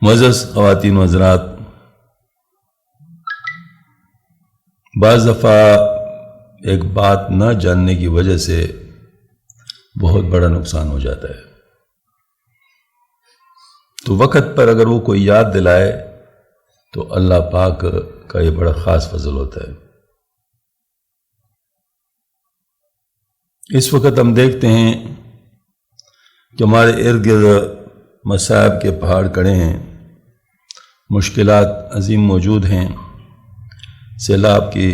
معزز خواتین و حضرات، بعض دفعہ ایک بات نہ جاننے کی وجہ سے بہت بڑا نقصان ہو جاتا ہے، تو وقت پر اگر وہ کوئی یاد دلائے تو اللہ پاک کا یہ بڑا خاص فضل ہوتا ہے۔ اس وقت ہم دیکھتے ہیں کہ ہمارے ارد گرد مصائب کے پہاڑ کھڑے ہیں، مشکلات عظیم موجود ہیں، سیلاب کی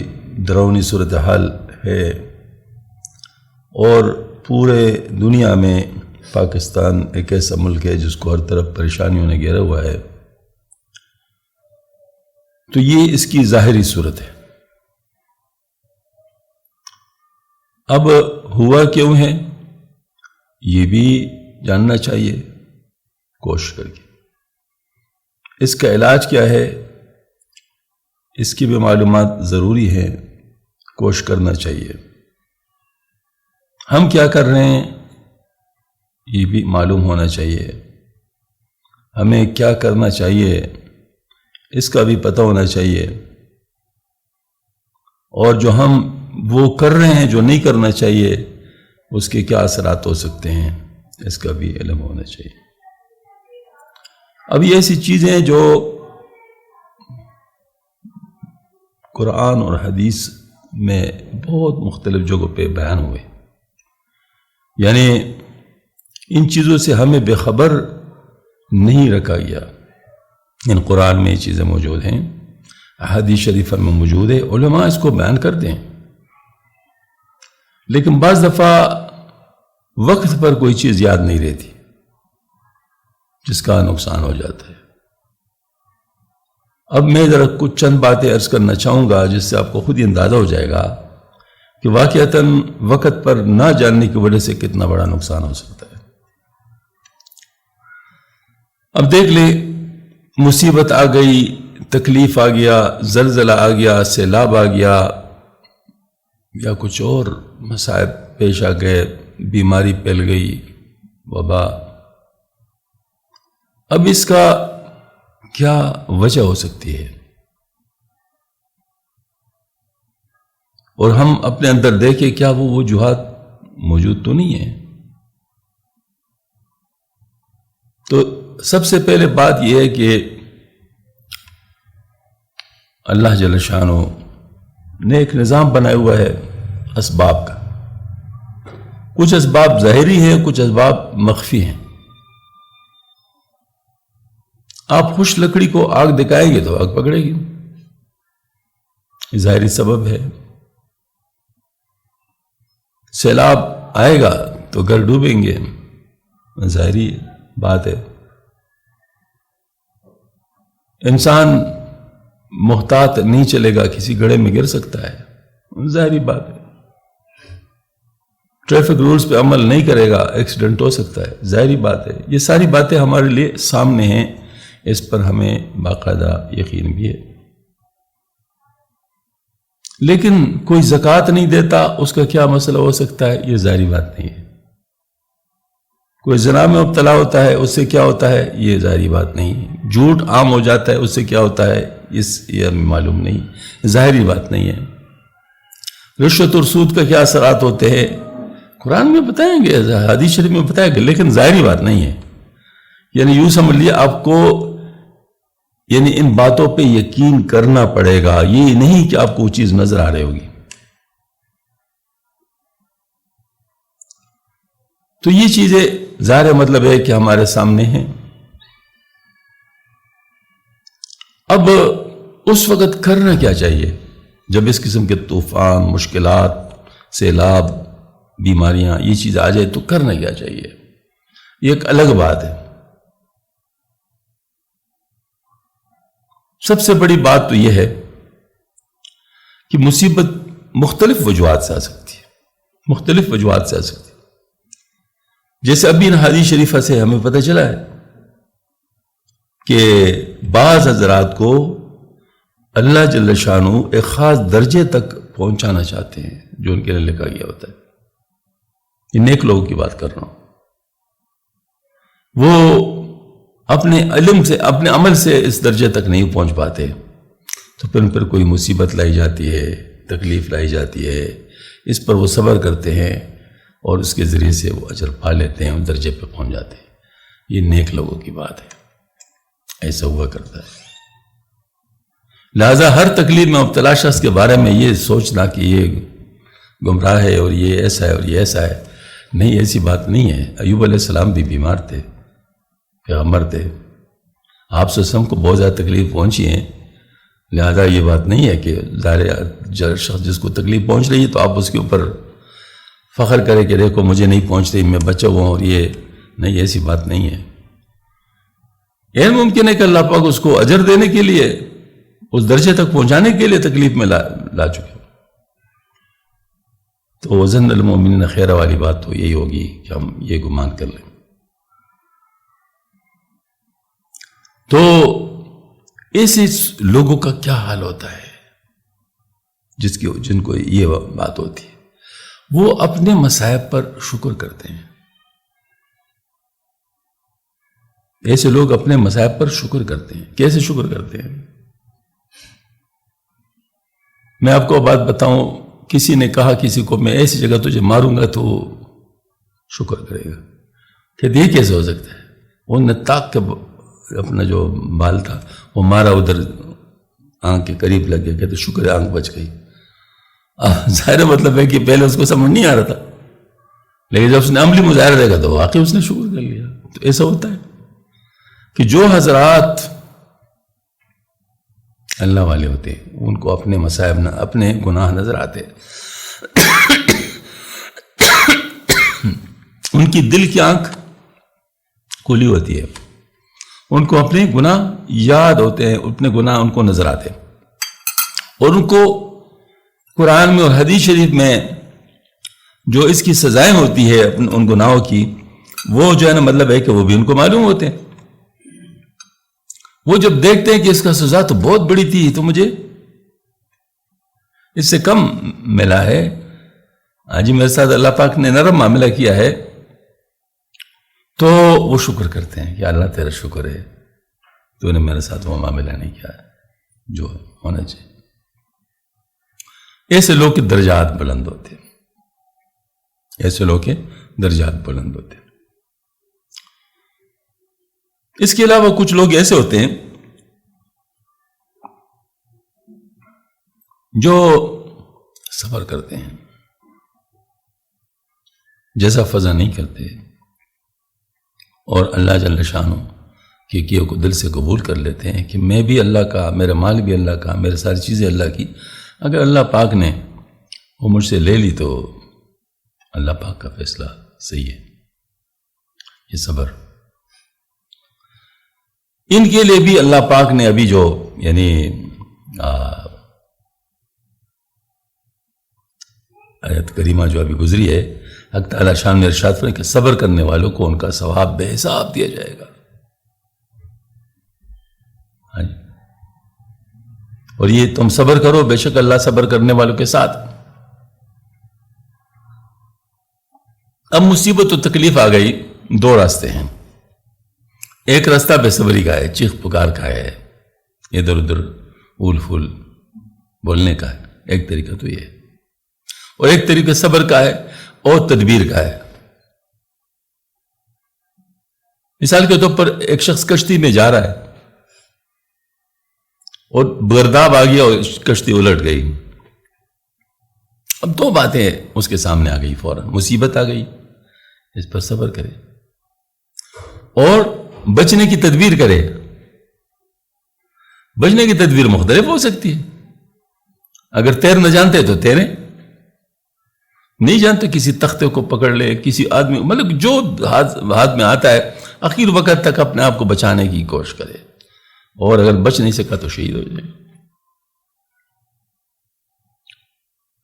ڈراؤنی صورتحال ہے، اور پورے دنیا میں پاکستان ایک ایسا ملک ہے جس کو ہر طرف پریشانیوں نے گھیرا ہوا ہے۔ تو یہ اس کی ظاہری صورت ہے۔ اب ہوا کیوں ہے یہ بھی جاننا چاہیے کوشش کر کے۔ اس کا علاج کیا ہے اس کی بھی معلومات ضروری ہے، کوشش کرنا چاہیے۔ ہم کیا کر رہے ہیں یہ بھی معلوم ہونا چاہیے، ہمیں کیا کرنا چاہیے اس کا بھی پتہ ہونا چاہیے، اور جو ہم وہ کر رہے ہیں جو نہیں کرنا چاہیے اس کے کیا اثرات ہو سکتے ہیں اس کا بھی علم ہونا چاہیے۔ اب یہ ایسی چیزیں جو قرآن اور حدیث میں بہت مختلف جگہوں پہ بیان ہوئے، یعنی ان چیزوں سے ہمیں بے خبر نہیں رکھا گیا۔ ان قرآن میں یہ چیزیں موجود ہیں، احادیث شریفہ میں موجود ہے، علماء اس کو بیان کرتے ہیں، لیکن بعض دفعہ وقت پر کوئی چیز یاد نہیں رہتی جس کا نقصان ہو جاتا ہے۔ اب میں ذرا کچھ چند باتیں عرض کرنا چاہوں گا جس سے آپ کو خود ہی اندازہ ہو جائے گا کہ واقعتاً وقت پر نہ جاننے کی وجہ سے کتنا بڑا نقصان ہو سکتا ہے۔ اب دیکھ لیں، مصیبت آ گئی، تکلیف آ گیا، زلزلہ آ گیا، سیلاب آ گیا، یا کچھ اور مصائب پیش آ گئے، بیماری پھیل گئی، وبا۔ اب اس کا کیا وجہ ہو سکتی ہے، اور ہم اپنے اندر دیکھیں کیا وہ وجوہات موجود تو نہیں ہیں۔ تو سب سے پہلے بات یہ ہے کہ اللہ جل شانہ نے ایک نظام بنایا ہوا ہے اسباب کا۔ کچھ اسباب ظاہری ہیں، کچھ اسباب مخفی ہیں۔ آپ خوش لکڑی کو آگ دکھائیں گے تو آگ پکڑے گی، یہ ظاہری سبب ہے۔ سیلاب آئے گا تو گھر ڈوبیں گے، ظاہری بات ہے۔ انسان محتاط نہیں چلے گا، کسی گڑھے میں گر سکتا ہے، ظاہری بات ہے۔ ٹریفک رولز پہ عمل نہیں کرے گا، ایکسیڈنٹ ہو سکتا ہے، ظاہری بات ہے۔ یہ ساری باتیں ہمارے لیے سامنے ہیں، اس پر ہمیں باقاعدہ یقین بھی ہے۔ لیکن کوئی زکوٰۃ نہیں دیتا، اس کا کیا مسئلہ ہو سکتا ہے، یہ ظاہری بات نہیں ہے۔ کوئی زنا میں مبتلا ہوتا ہے، اس سے کیا ہوتا ہے، یہ ظاہری بات نہیں ہے۔ جھوٹ عام ہو جاتا ہے، اس سے کیا ہوتا ہے، یہ ہمیں معلوم نہیں، ظاہری بات نہیں ہے۔ رشوت اور سود کا کیا اثرات ہوتے ہیں، قرآن میں بتائیں گے، حدیث شریف میں بتائیں گے، لیکن ظاہری بات نہیں ہے۔ یعنی یوں سمجھ لیے آپ کو، یعنی ان باتوں پہ یقین کرنا پڑے گا، یہ نہیں کہ آپ کو وہ چیز نظر آ رہی ہوگی۔ تو یہ چیزیں ظاہر مطلب ہے کہ ہمارے سامنے ہیں۔ اب اس وقت کرنا کیا چاہیے جب اس قسم کے طوفان، مشکلات، سیلاب، بیماریاں، یہ چیز آ جائے تو کرنا کیا چاہیے، یہ ایک الگ بات ہے۔ سب سے بڑی بات تو یہ ہے کہ مصیبت مختلف وجوہات سے آ سکتی ہے، مختلف وجوہات سے آ سکتی ہے۔ جیسے ابھی حدیث شریفہ سے ہمیں پتہ چلا ہے کہ بعض حضرات کو اللہ جل شانہ ایک خاص درجے تک پہنچانا چاہتے ہیں جو ان کے لیے لکھا گیا ہوتا ہے۔ یہ نیک لوگوں کی بات کر رہا ہوں، وہ اپنے علم سے اپنے عمل سے اس درجے تک نہیں پہنچ پاتے تو پھر ان پر کوئی مصیبت لائی جاتی ہے، تکلیف لائی جاتی ہے، اس پر وہ صبر کرتے ہیں اور اس کے ذریعے سے وہ اجر پا لیتے ہیں، اس درجے پہ پہنچ جاتے ہیں۔ یہ نیک لوگوں کی بات ہے، ایسا ہوا کرتا ہے۔ لہذا ہر تکلیف میں مبتلا شخص کے بارے میں یہ سوچنا کہ یہ گمراہ ہے اور یہ ایسا ہے اور یہ ایسا ہے، نہیں، ایسی بات نہیں ہے۔ ایوب علیہ السلام بھی بیمار تھے، پیغمبر تھے، آپ صلی اللہ علیہ وسلم کو بہت زیادہ تکلیف پہنچی ہیں، لہذا یہ بات نہیں ہے کہ ظاہر شخص جس کو تکلیف پہنچ رہی ہے تو آپ اس کے اوپر فخر کریں کہ دیکھو مجھے نہیں پہنچ رہی، میں بچا ہوا ہوں، اور یہ نہیں، ایسی بات نہیں ہے۔ یہ ممکن ہے کہ اللہ پاک اس کو اجر دینے کے لیے، اس درجے تک پہنچانے کے لیے تکلیف میں لا چکے ہو۔ تو وَظَنَّ الْمُؤْمِنِينَ خیر والی بات تو یہی ہوگی کہ ہم یہ گمان کر لیں۔ تو ایسے لوگوں کا کیا حال ہوتا ہے جن کو یہ بات ہوتی ہے؟ وہ اپنے مصائب پر شکر کرتے ہیں۔ ایسے لوگ اپنے مصائب پر شکر کرتے ہیں۔ کیسے شکر کرتے ہیں؟ میں آپ کو بات بتاؤں، کسی نے کہا کسی کو میں ایسی جگہ تجھے ماروں گا تو شکر کرے گا، کہ یہ کیسے ہو سکتا ہے؟ وہ نے طاق کے اپنا جو بال تھا وہ مارا، ادھر آنکھ کے قریب لگ گیا، کہتے شکر ہے آنکھ بچ گئی۔ ظاہر مطلب ہے کہ پہلے اس کو سمجھ نہیں آ رہا تھا، لیکن جب اس نے عملی مظاہرہ دیکھا تو واقعی اس نے شکر کر لیا۔ تو ایسا ہوتا ہے کہ جو حضرات اللہ والے ہوتے ہیں ان کو اپنے مصائب نہ، اپنے گناہ نظر آتے، ان کی دل کی آنکھ کھلی ہوتی ہے، ان کو اپنے گناہ یاد ہوتے ہیں، اپنے گناہ ان کو نظر آتے، اور ان کو قرآن میں اور حدیث شریف میں جو اس کی سزائیں ہوتی ہے ان گناہوں کی، وہ جو ہے نا مطلب ہے کہ وہ بھی ان کو معلوم ہوتے ہیں۔ وہ جب دیکھتے ہیں کہ اس کا سزا تو بہت بڑی تھی تو مجھے اس سے کم ملا ہے، آج میرے ساتھ اللہ پاک نے نرم معاملہ کیا ہے، تو وہ شکر کرتے ہیں کہ اللہ تیرا شکر ہے، تو نے میرے ساتھ وہ معاملہ نہیں کیا جو ہونا چاہیے۔ ایسے لوگ کے درجات بلند ہوتے ہیں، ایسے لوگ کے درجات بلند ہوتے ہیں۔ اس کے علاوہ کچھ لوگ ایسے ہوتے ہیں جو صبر کرتے ہیں، جیسا فضا نہیں کرتے، اور اللہ جل شانہ کی کیوں کو دل سے قبول کر لیتے ہیں کہ میں بھی اللہ کا، میرا مال بھی اللہ کا، میرے ساری چیزیں اللہ کی۔ اگر اللہ پاک نے وہ مجھ سے لے لی تو اللہ پاک کا فیصلہ صحیح ہے۔ یہ صبر، ان کے لیے بھی اللہ پاک نے ابھی جو یعنی آیت کریمہ جو ابھی گزری ہے، حق تعالی شان نے ارشاد فرمایا کہ صبر کرنے والوں کو ان کا ثواب بے حساب دیا جائے گا۔ اور یہ تم صبر کرو، بے شک اللہ صبر کرنے والوں کے ساتھ۔ اب مصیبت و تکلیف آ گئی، دو راستے ہیں۔ ایک راستہ بے صبری کا ہے، چیخ پکار کا ہے، ادھر ادھر اول پھول بولنے کا ہے، ایک طریقہ تو یہ ہے، اور ایک طریقہ صبر کا ہے اور تدبیر کا ہے۔ مثال کے طور پر ایک شخص کشتی میں جا رہا ہے اور گرداب آ گیا اور کشتی الٹ گئی۔ اب دو باتیں اس کے سامنے آ گئی، فوراً مصیبت آ گئی، اس پر صبر کرے اور بچنے کی تدبیر کرے۔ بچنے کی تدبیر مختلف ہو سکتی ہے، اگر تیر نہ جانتے تو تیریں، نہیں جانتے کسی تختے کو پکڑ لے، کسی آدمی، مطلب جو ہاتھ میں آتا ہے آخر وقت تک اپنے آپ کو بچانے کی کوشش کرے، اور اگر بچ نہیں سکا تو شہید ہو جائے۔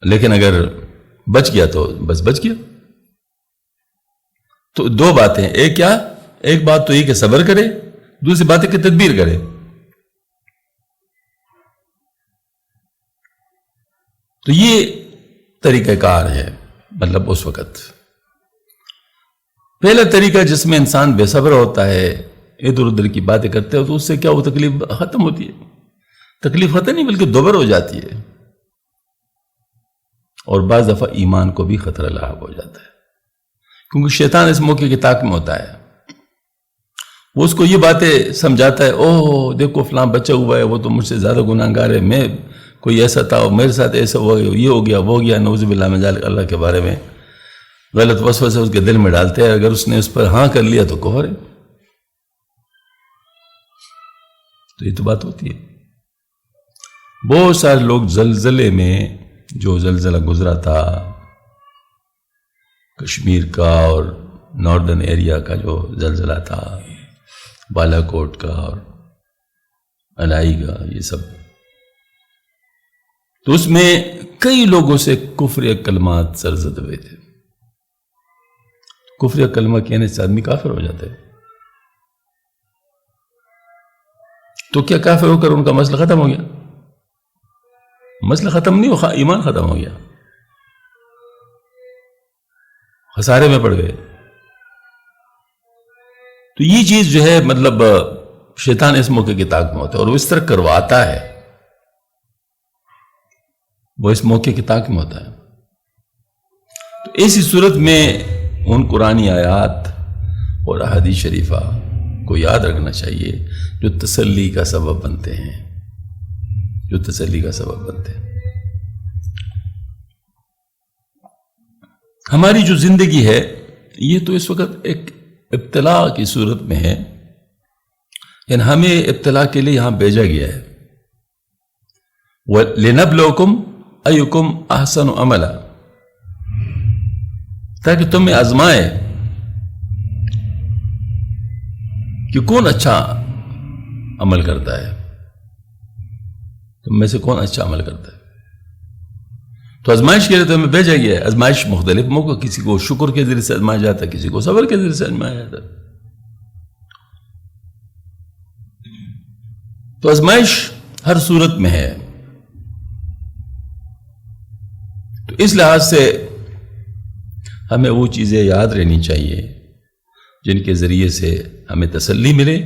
لیکن اگر بچ گیا تو بس بچ گیا۔ تو دو باتیں، ایک کیا، ایک بات تو یہ کہ صبر کرے، دوسری بات ہے کہ تدبیر کرے۔ تو یہ طریقہ کار ہے، مطلب اس وقت پہلا طریقہ جس میں انسان بے صبر ہوتا ہے، ادھر ادھر کی باتیں کرتے ہو تو اس سے کیا وہ تکلیف ختم ہوتی ہے؟ تکلیف ختم نہیں بلکہ دوبر ہو جاتی ہے، اور بعض دفعہ ایمان کو بھی خطرہ لاحق ہو جاتا ہے، کیونکہ شیطان اس موقع کی طاق میں ہوتا ہے، وہ اس کو یہ باتیں سمجھاتا ہے، اوہ دیکھو فلاں بچہ ہوا ہے، وہ تو مجھ سے زیادہ گناہگار ہے، میں کوئی ایسا تھا میرے ساتھ ایسا ہوا، یہ ہو گیا وہ ہو گیا، نعوذ باللہ من ذالک، اللہ کے بارے میں غلط وسوسے اس کے دل میں ڈالتے ہیں، اگر اس نے اس پر ہاں کر لیا تو کفر ہے۔ تو یہ تو بات ہوتی ہے۔ بہت سارے لوگ زلزلے میں، جو زلزلہ گزرا تھا کشمیر کا اور ناردرن ایریا کا جو زلزلہ تھا، بالا کوٹ کا اور الائی کا، یہ سب، تو اس میں کئی لوگوں سے کفر کلمات سرزد ہوئے تھے۔ کفر کلمہ کہنے سے آدمی کافر ہو جاتا ہے، تو کیا کافر ہو کر ان کا مسئلہ ختم ہو گیا؟ مسئلہ ختم نہیں ہوا، ایمان ختم ہو گیا، خسارے میں پڑ گئے۔ تو یہ چیز جو ہے مطلب شیطان اس موقع کی طاق میں ہوتا ہے، اور وہ اس طرح کرواتا ہے، وہ اس موقع کی طاق میں ہوتا ہے۔ تو ایسی صورت میں ان قرآنی آیات اور احادیث شریفہ کو یاد رکھنا چاہیے جو تسلی کا سبب بنتے ہیں، جو تسلی کا سبب بنتے ہیں۔ ہماری جو زندگی ہے یہ تو اس وقت ایک ابتلا کی صورت میں ہے، یعنی ہمیں ابتلا کے لیے یہاں بھیجا گیا ہے، وَلِنَبْلُوَكُمْ أَيُّكُمْ أَحْسَنُ عَمَلًا، تاکہ تمہیں آزمائے کہ کون اچھا عمل کرتا ہے، تم میں سے کون اچھا عمل کرتا ہے۔ تو آزمائش کے لیے تو ہمیں بھیجا گیا ہے۔ آزمائش مختلف موقع، کسی کو شکر کے ذریعے سے آزمایا جاتا ہے، کسی کو صبر کے ذریعے سے آزمایا جاتا ہے۔ تو آزمائش ہر صورت میں ہے، تو اس لحاظ سے ہمیں وہ چیزیں یاد رہنی چاہیے جن کے ذریعے سے ہمیں تسلی ملے،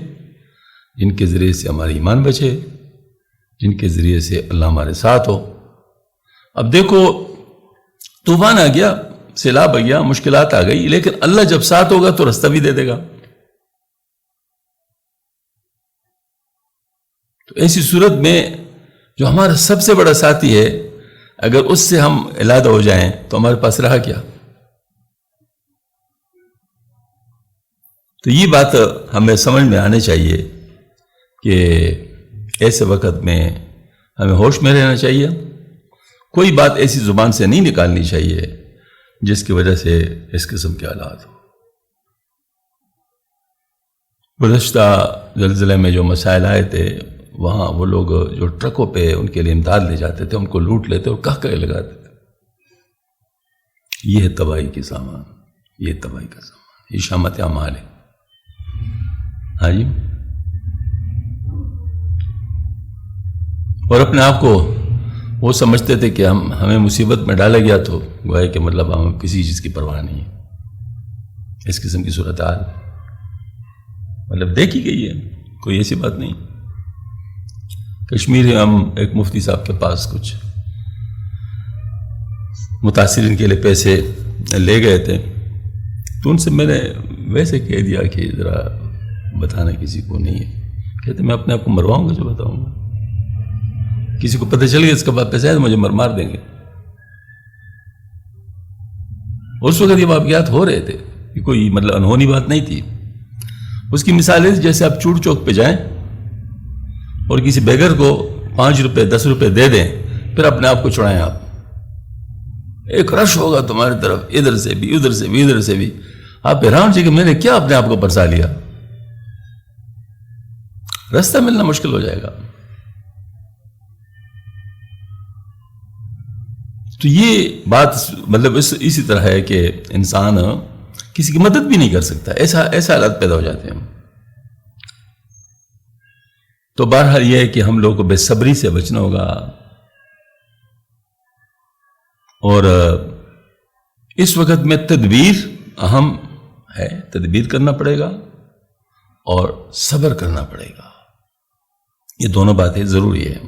جن کے ذریعے سے ہمارا ایمان بچے، جن کے ذریعے سے اللہ ہمارے ساتھ ہو۔ اب دیکھو طوفان آ گیا، سیلاب آ گیا، مشکلات آ گئی، لیکن اللہ جب ساتھ ہوگا تو راستہ بھی دے دے گا۔ تو ایسی صورت میں جو ہمارا سب سے بڑا ساتھی ہے، اگر اس سے ہم علیحدہ ہو جائیں تو ہمارے پاس رہا کیا؟ تو یہ بات ہمیں سمجھ میں آنے چاہیے کہ ایسے وقت میں ہمیں ہوش میں رہنا چاہیے، کوئی بات ایسی زبان سے نہیں نکالنی چاہیے جس کی وجہ سے اس قسم کے حالات ہو۔ گزشتہ زلزلے میں جو مسائل آئے تھے، وہاں وہ لوگ جو ٹرکوں پہ ان کے لیے امداد لے جاتے تھے، ان کو لوٹ لیتے اور کہہ لگاتے تھے۔ یہ ہے تباہی کی سامان، یہ تباہی کا سامان، یہ شامت اعمال ہے۔ ہاں جی، اور اپنے آپ کو وہ سمجھتے تھے کہ ہمیں مصیبت میں ڈالا گیا، تو گویا کہ مطلب ہم کسی چیز کی پرواہ نہیں ہے۔ اس قسم کی صورتحال مطلب دیکھی گئی ہے، کوئی ایسی بات نہیں۔ کشمیر میں ہم ایک مفتی صاحب کے پاس کچھ متاثرین کے لیے پیسے لے گئے تھے، تو ان سے میں نے ویسے کہہ دیا کہ ذرا بتانا کسی کو نہیں ہے۔ کہتے میں اپنے آپ کو مرواؤں گا جو بتاؤں گا، کسی کو پتہ چل گیا اس کا بعد پیسے آئے تو مجھے مار دیں گے۔ اس وقت یہ واقعات ہو رہے تھے، کہ کوئی مطلب انہونی بات نہیں تھی۔ اس کی مثال ہے جیسے آپ چوڑ چوک پہ جائیں اور کسی بیگر کو 5 روپے 10 روپے دے دیں، پھر اپنے آپ کو چھڑائیں، آپ ایک رش ہوگا تمہاری طرف، ادھر سے بھی ادھر سے بھی ادھر سے بھی، آپ حیران کہ میں نے کیا اپنے آپ کو پرسا لیا، راستہ ملنا مشکل ہو جائے گا۔ تو یہ بات مطلب اسی طرح ہے کہ انسان کسی کی مدد بھی نہیں کر سکتا، ایسا حالات پیدا ہو جاتے ہیں۔ تو بہرحال یہ ہے کہ ہم لوگوں کو بے صبری سے بچنا ہوگا، اور اس وقت میں تدبیر اہم ہے، تدبیر کرنا پڑے گا، اور صبر کرنا پڑے گا. یہ دونوں باتیں ضروری ہے.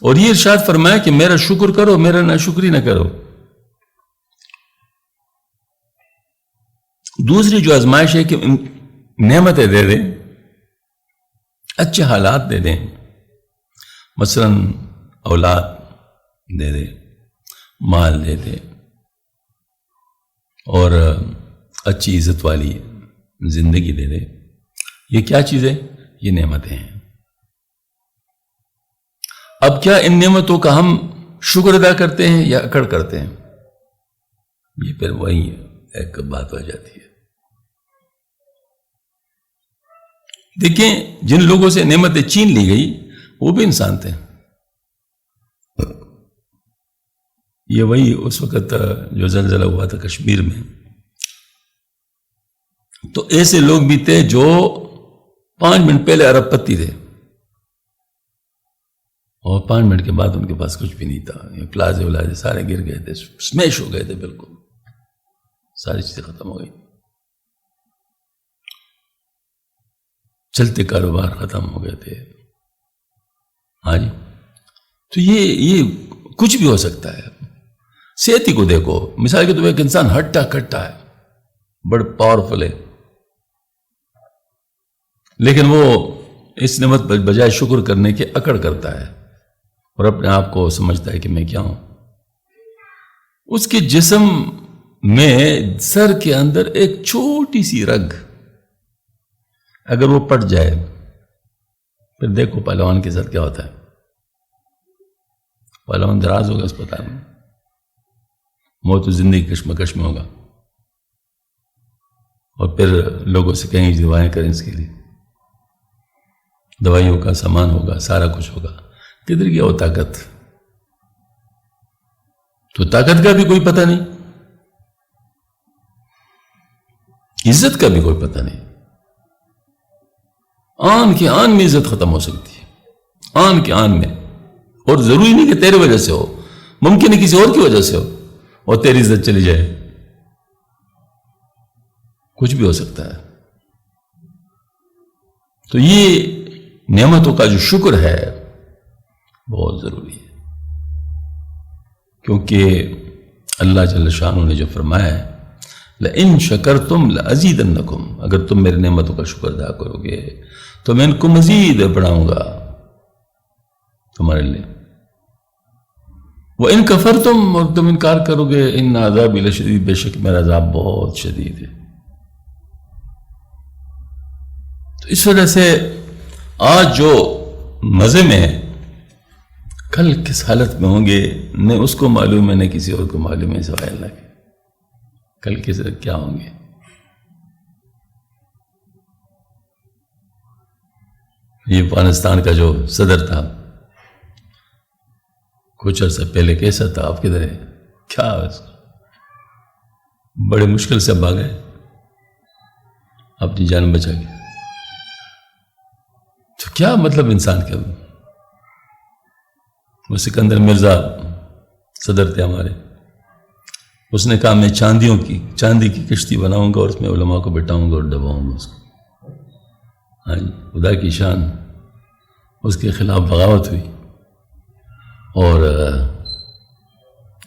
اور یہ ارشاد فرمایا کہ میرا شکر کرو، میرا ناشکری نہ کرو. دوسری جو آزمائش ہے کہ نعمتیں دے دیں، اچھے حالات دے دیں، مثلا اولاد دے دے، مال دے دے، اور اچھی عزت والی زندگی دے دے. یہ کیا چیزیں؟ یہ نعمتیں ہیں. اب کیا ان نعمتوں کا ہم شکر ادا کرتے ہیں یا اکڑ کرتے ہیں؟ یہ پھر وہی ایک بات ہو جاتی ہے. دیکھیں، جن لوگوں سے نعمتیں چھین لی گئی وہ بھی انسان تھے. یہ وہی اس وقت جو زلزلہ ہوا تھا کشمیر میں، تو ایسے لوگ بھی تھے جو 5 منٹ پہلے ارب پتی تھے اور 5 منٹ کے بعد ان کے پاس کچھ بھی نہیں تھا. یہ پلازے ولازے سارے گر گئے تھے، سمیش ہو گئے تھے، بالکل ساری چیزیں ختم ہو گئی. چلتے کاروبار ختم ہو گئے تھے. ہاں جی. تو یہ کچھ بھی ہو سکتا ہے. صحت ہی کو دیکھو، مثال کے طور پر ایک انسان ہٹا کٹا ہے، بڑا پاورفل ہے، لیکن وہ اس نعمت پر بجائے شکر کرنے کے اکڑ کرتا ہے اور اپنے آپ کو سمجھتا ہے کہ میں کیا ہوں. اس کے جسم میں سر کے اندر ایک چھوٹی سی رگ اگر وہ پٹ جائے، پھر دیکھو پہلوان کے ساتھ کیا ہوتا ہے. پہلوان دراز ہوگا اسپتال میں، موت و زندگی کشمکش میں ہوگا، اور پھر لوگوں سے کہیں دوائیں کریں اس کے لیے، دوائیوں کا سامان ہوگا، سارا کچھ ہوگا. کدھر گیا وہ طاقت؟ تو طاقت کا بھی کوئی پتہ نہیں، عزت کا بھی کوئی پتہ نہیں. آن کے آن میں عزت ختم ہو سکتی ہے، آن کے آن میں. اور ضروری نہیں کہ تیرے وجہ سے ہو، ممکن ہے کسی اور کی وجہ سے ہو اور تیری عزت چلی جائے. کچھ بھی ہو سکتا ہے. تو یہ نعمتوں کا جو شکر ہے بہت ضروری ہے، کیونکہ اللہ جل شانہ نے جو فرمایا ہے لَإِن شَكَرْتُمْ لَأَزِيدَنَّكُمْ، اگر تم میری نعمتوں کا شکر ادا کرو گے تو میں ان کو مزید بڑھاؤں گا تمہارے لیے. وَإِن كَفَرْتُمْ، اور تم انکار کرو گے إِنَّ عَذَابِي لَشَدِيدٌ، بے شک میرا عذاب بہت شدید ہے. تو اس وجہ سے آج جو مزے میں ہیں، کل کس حالت میں ہوں گے نہ اس کو معلوم ہے نہ کسی اور کو معلوم ہے، سوائے اللہ کے. کل کس کیا ہوں گے. یہ افغانستان کا جو صدر تھا کچھ عرصہ پہلے کیسا تھا؟ آپ کدھر ہے؟ کیا اس کا بڑے مشکل سے بھاگے، اپنی جان بچا کے. تو کیا مطلب انسان کا؟ وہ سکندر مرزا صدر تھے ہمارے، اس نے کہا میں چاندی کی کشتی بناؤں گا اور اس میں علماء کو بٹھاؤں گا اور ڈباؤں گا اس کو. ہاں جی، خدا کی شان. اس کے خلاف بغاوت ہوئی اور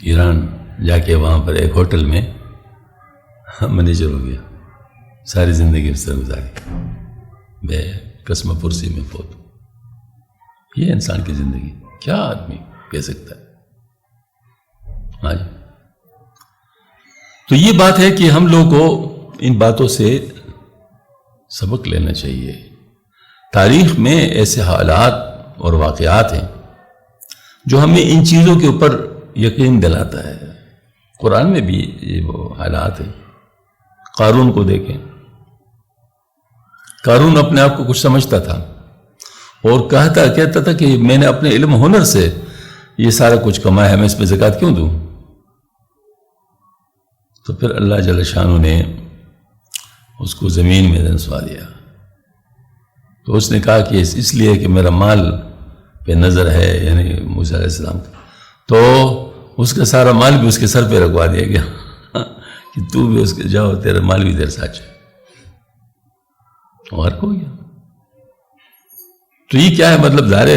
ایران جا کے وہاں پر ایک ہوٹل میں منیجر ہو گیا. ساری زندگی اس طرح گزاری، بے قسم پرسی میں فوت. یہ انسان کی زندگی کیا آدمی کہہ سکتا ہے؟ ہاں جی. تو یہ بات ہے کہ ہم لوگوں کو ان باتوں سے سبق لینا چاہیے. تاریخ میں ایسے حالات اور واقعات ہیں جو ہمیں ان چیزوں کے اوپر یقین دلاتا ہے. قرآن میں بھی یہ وہ حالات ہیں. قارون کو دیکھیں. قارون اپنے آپ کو کچھ سمجھتا تھا اور کہتا تھا کہ میں نے اپنے علم ہنر سے یہ سارا کچھ کمایا ہے، میں اس پہ زکوٰۃ کیوں دوں؟ تو پھر اللہ جل شانہ نے اس کو زمین میں دنسوا دیا. تو اس نے کہا کہ اس لیے کہ میرا مال پہ نظر ہے، یعنی موسیٰ علیہ السلام کا، تو اس کا سارا مال بھی اس کے سر پہ رکھوا دیا گیا کہ تو بھی اس کے جاؤ، تیرا مال بھی تیرے ساتھ ہے، اور کو گیا. تو یہ کیا ہے مطلب؟ ظاہر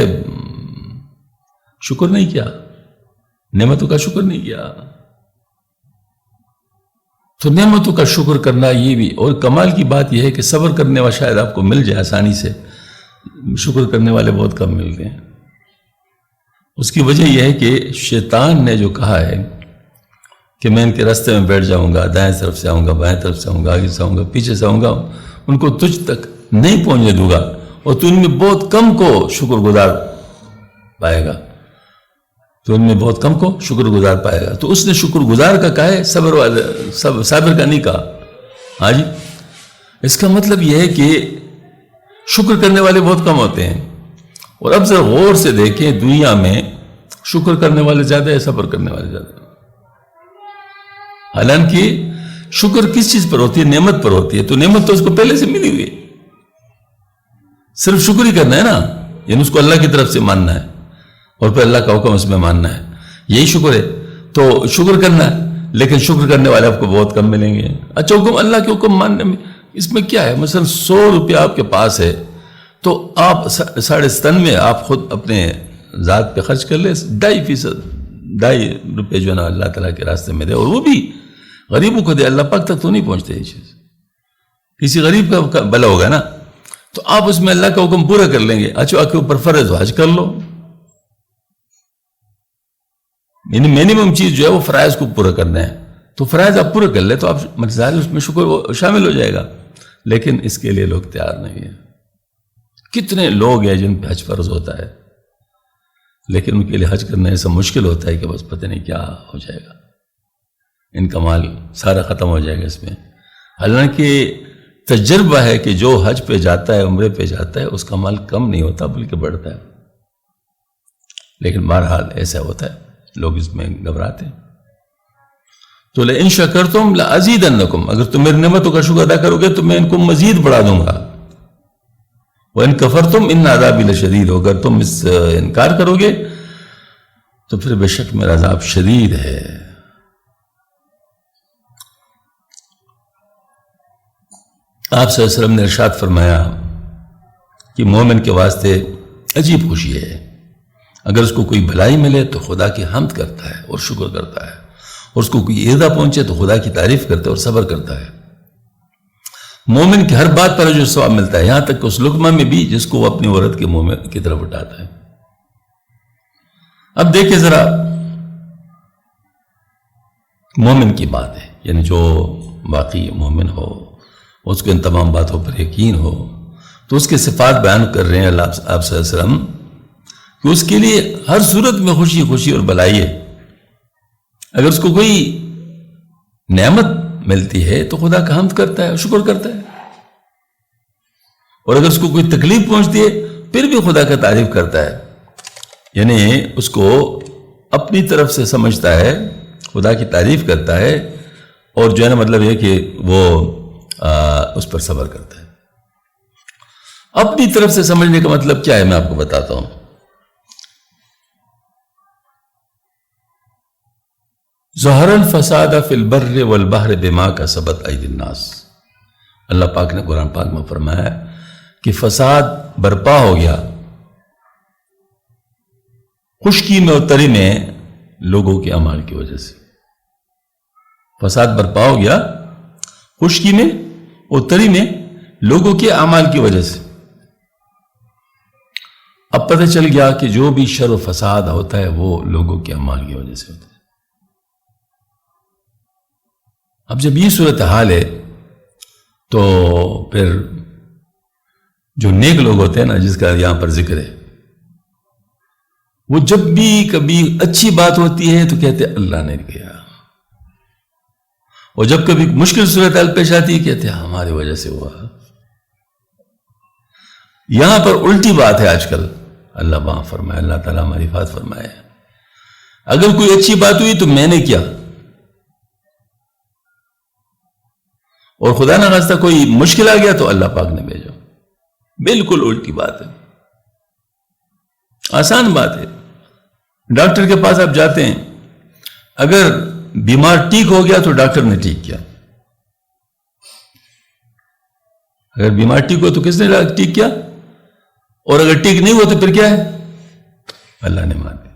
شکر نہیں کیا، نعمتوں کا شکر نہیں کیا. تو نعمتوں کا شکر کرنا یہ بھی، اور کمال کی بات یہ ہے کہ صبر کرنے والا شاید آپ کو مل جائے آسانی سے، شکر کرنے والے بہت کم ملتے ہیں. اس کی وجہ یہ ہے کہ شیطان نے جو کہا ہے کہ میں ان کے راستے میں بیٹھ جاؤں گا، دائیں طرف سے آؤں گا، بائیں طرف سے آؤں گا، آگے سے آؤں گا، پیچھے سے آؤں گا، ان کو تجھ تک نہیں پہنچنے دوں گا، اور تو ان میں بہت کم کو شکر گزار پائے گا، تو ان میں بہت کم کو شکر گزار پائے گا. تو اس نے شکر گزار کا کہا ہے، صابر کا نہیں کہا. ہاں جی، اس کا مطلب یہ ہے کہ شکر کرنے والے بہت کم ہوتے ہیں. اور اب ذرا غور سے دیکھیں، دنیا میں شکر کرنے والے زیادہ ہے، صبر کرنے والے زیادہ ہے. حالانکہ شکر کس چیز پر ہوتی ہے؟ نعمت پر ہوتی ہے. تو نعمت تو اس کو پہلے سے ملی ہوئی ہے، صرف شکر ہی کرنا ہے نا، یعنی اس کو اللہ کی طرف سے ماننا ہے اور پھر اللہ کا حکم اس میں ماننا ہے، یہی شکر ہے. تو شکر کرنا ہے، لیکن شکر کرنے والے آپ کو بہت کم ملیں گے. اچھا، حکم اللہ کے حکم ماننے میں اس میں کیا ہے؟ مثلا 100 روپیہ آپ کے پاس ہے، تو آپ 97 میں آپ خود اپنے ذات پہ خرچ کر لیں، 2.5 روپے جو ہے نا اللہ تعالیٰ کے راستے میں دے، اور وہ بھی غریبوں کو دے. اللہ پاک تک تو نہیں پہنچتے یہ چیز، کسی غریب کا بھلا ہوگا نا. تو آپ اس میں اللہ کا حکم پورا کر لیں گے. اچھا، آپ کے اوپر فرض ہو، حج کر لو. یعنی مینیمم چیز جو ہے وہ فرائض کو پورا کرنا ہے، تو فرائض آپ پورا کر لیں تو آپ ظاہر اس میں شکر شامل ہو جائے گا. لیکن اس کے لیے لوگ تیار نہیں ہیں. کتنے لوگ ہیں جن پہ حج فرض ہوتا ہے، لیکن ان کے لیے حج کرنا ایسا مشکل ہوتا ہے کہ بس پتہ نہیں کیا ہو جائے گا، ان کا مال سارا ختم ہو جائے گا اس میں. حالانکہ تجربہ ہے کہ جو حج پہ جاتا ہے، عمرے پہ جاتا ہے، اس کا مال کم نہیں ہوتا بلکہ بڑھتا ہے. لیکن بہرحال ایسا ہوتا ہے، لوگ اس میں گھبراتے ہیں. تو لئن شکرتم لازیدنکم، اگر تم میری نعمتوں کا شکر ادا کرو گے تو میں ان کو مزید بڑھا دوں گا. وَإِن كَفَرْتُمْ إِنَّ عَذَابِي لَشَدِيدٌ، اگر تم اس انکار کرو گے تو پھر بے شک میرا عذاب شدید ہے. آپ صلی اللہ علیہ وسلم نے ارشاد فرمایا کہ مومن کے واسطے عجیب خوشی ہے، اگر اس کو کوئی بھلائی ملے تو خدا کی حمد کرتا ہے اور شکر کرتا ہے، اور اس کو کوئی ایذا پہنچے تو خدا کی تعریف کرتا ہے اور صبر کرتا ہے. مومن کی ہر بات پر جو ثواب ملتا ہے، یہاں تک کہ اس لقمہ میں بھی جس کو وہ اپنی عورت کے منہ کی طرف اٹھاتا ہے. اب دیکھیں ذرا مومن کی بات ہے، یعنی جو واقعی مومن ہو، اس کو ان تمام باتوں پر یقین ہو، تو اس کے صفات بیان کر رہے ہیں اللہ آپ صلی اللہ علیہ وسلم کہ اس کے لیے ہر صورت میں خوشی خوشی اور بھلائی ہے. اگر اس کو کوئی نعمت ملتی ہے تو خدا کا حمد کرتا ہے اور شکر کرتا ہے، اور اگر اس کو کوئی تکلیف پہنچتی ہے پھر بھی خدا کا تعریف کرتا ہے. یعنی اس کو اپنی طرف سے سمجھتا ہے، خدا کی تعریف کرتا ہے، اور جو ہے نا مطلب یہ کہ وہ اس پر صبر کرتا ہے. اپنی طرف سے سمجھنے کا مطلب کیا ہے میں آپ کو بتاتا ہوں. ظہر الفساد فی البر والبحر بما کسبت ایدی الناس، اللہ پاک نے قرآن پاک میں فرمایا کہ فساد برپا ہو گیا خشکی میں اور تری میں لوگوں کے اعمال کی وجہ سے. فساد برپا ہو گیا خشکی میں اور تری میں لوگوں کے اعمال کی وجہ سے. اب پتہ چل گیا کہ جو بھی شر و فساد ہوتا ہے وہ لوگوں کے اعمال کی وجہ سے ہوتا ہے. اب جب یہ صورتحال ہے تو پھر جو نیک لوگ ہوتے ہیں نا، جس کا یہاں پر ذکر ہے، وہ جب بھی کبھی اچھی بات ہوتی ہے تو کہتے ہیں اللہ نے کیا، اور جب کبھی مشکل صورتحال پیش آتی ہے کہتے ہیں ہماری وجہ سے ہوا. یہاں پر الٹی بات ہے آج کل. اللہ معاف فرمائے، اللہ تعالیٰ ہماری حفاظت فرمائے. اگر کوئی اچھی بات ہوئی تو میں نے کیا، اور خدا نہ خواستہ کوئی مشکل آ گیا تو اللہ پاک نے بھیجا. بالکل الٹی بات ہے، آسان بات ہے. ڈاکٹر کے پاس آپ جاتے ہیں، اگر بیمار ٹھیک ہو گیا تو ڈاکٹر نے ٹھیک کیا، اگر بیمار ٹھیک ہو تو کس نے ٹھیک کیا؟ اور اگر ٹھیک نہیں ہوا تو پھر کیا ہے؟ اللہ نے مان دیا.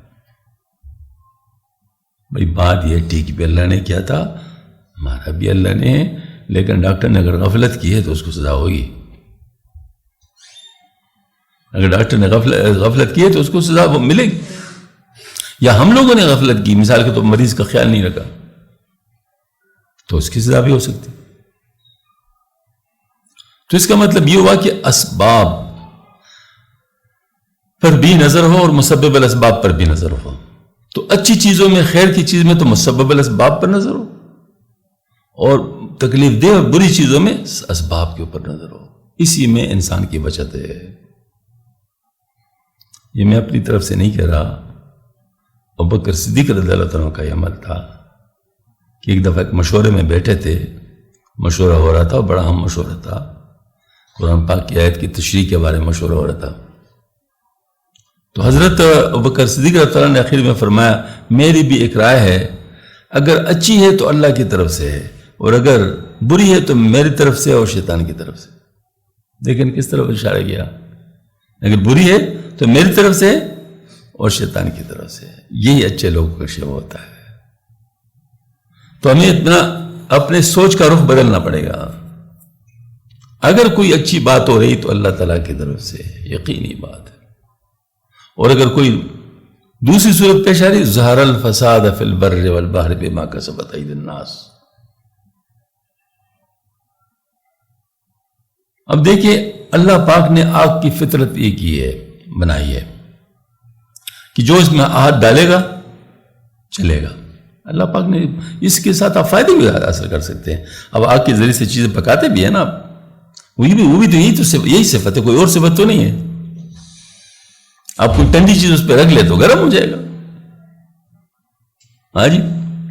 بھائی بات یہ ٹھیک بھی اللہ نے کیا تھا، مارا بھی اللہ نے، لیکن ڈاکٹر نے اگر غفلت کی ہے تو اس کو سزا ہوگی. اگر ڈاکٹر نے غفلت کی ہے تو اس کو سزا ملے گی. یا ہم لوگوں نے غفلت کی، مثال کے تو مریض کا خیال نہیں رکھا، تو اس کی سزا بھی ہو سکتی. تو اس کا مطلب یہ ہوا کہ اسباب پر بھی نظر ہو اور مسبب الاسباب پر بھی نظر ہو. تو اچھی چیزوں میں، خیر کی چیز میں تو مسبب الاسباب پر نظر ہو، اور تکلیف دہ اور بری چیزوں میں اسباب کے اوپر نظر ہو. اسی میں انسان کی بچت ہے. یہ میں اپنی طرف سے نہیں کہہ رہا، ابوبکر صدیق رضی اللہ عنہ کا یہ عمل تھا کہ ایک دفعہ ایک مشورے میں بیٹھے تھے، مشورہ ہو رہا تھا، بڑا اہم مشورہ تھا، قرآن پاک کی آیت کی تشریح کے بارے میں مشورہ ہو رہا تھا. تو حضرت ابوبکر صدیق رضی اللہ عنہ نے آخر میں فرمایا، میری بھی ایک رائے ہے، اگر اچھی ہے تو اللہ کی طرف سے ہے، اور اگر بری ہے تو میری طرف سے اور شیطان کی طرف سے. لیکن کس طرف اشارہ کیا؟ اگر بری ہے تو میری طرف سے اور شیطان کی طرف سے. یہی اچھے لوگوں کا شیوا ہوتا ہے. تو ہمیں اتنا اپنے سوچ کا رخ بدلنا پڑے گا. اگر کوئی اچھی بات ہو رہی تو اللہ تعالیٰ کی طرف سے، یقینی بات ہے. اور اگر کوئی دوسری صورت پیش آ رہی، ظہر الفساد فی البر والبحر بما کسبت ایدی الناس. اب دیکھیے، اللہ پاک نے آگ کی فطرت یہ کی ہے، بنائی ہے کہ جو اس میں ہاتھ ڈالے گا چلے گا. اللہ پاک نے اس کے ساتھ آپ فائدے بھی حاصل کر سکتے ہیں. اب آگ کے ذریعے سے چیزیں پکاتے بھی ہیں نا، وہ بھی تو یہی صفت ہے، کوئی اور صفت تو نہیں ہے. آپ کوئی ٹھنڈی چیز اس پہ رکھ لے تو گرم ہو جائے گا. ہاں جی،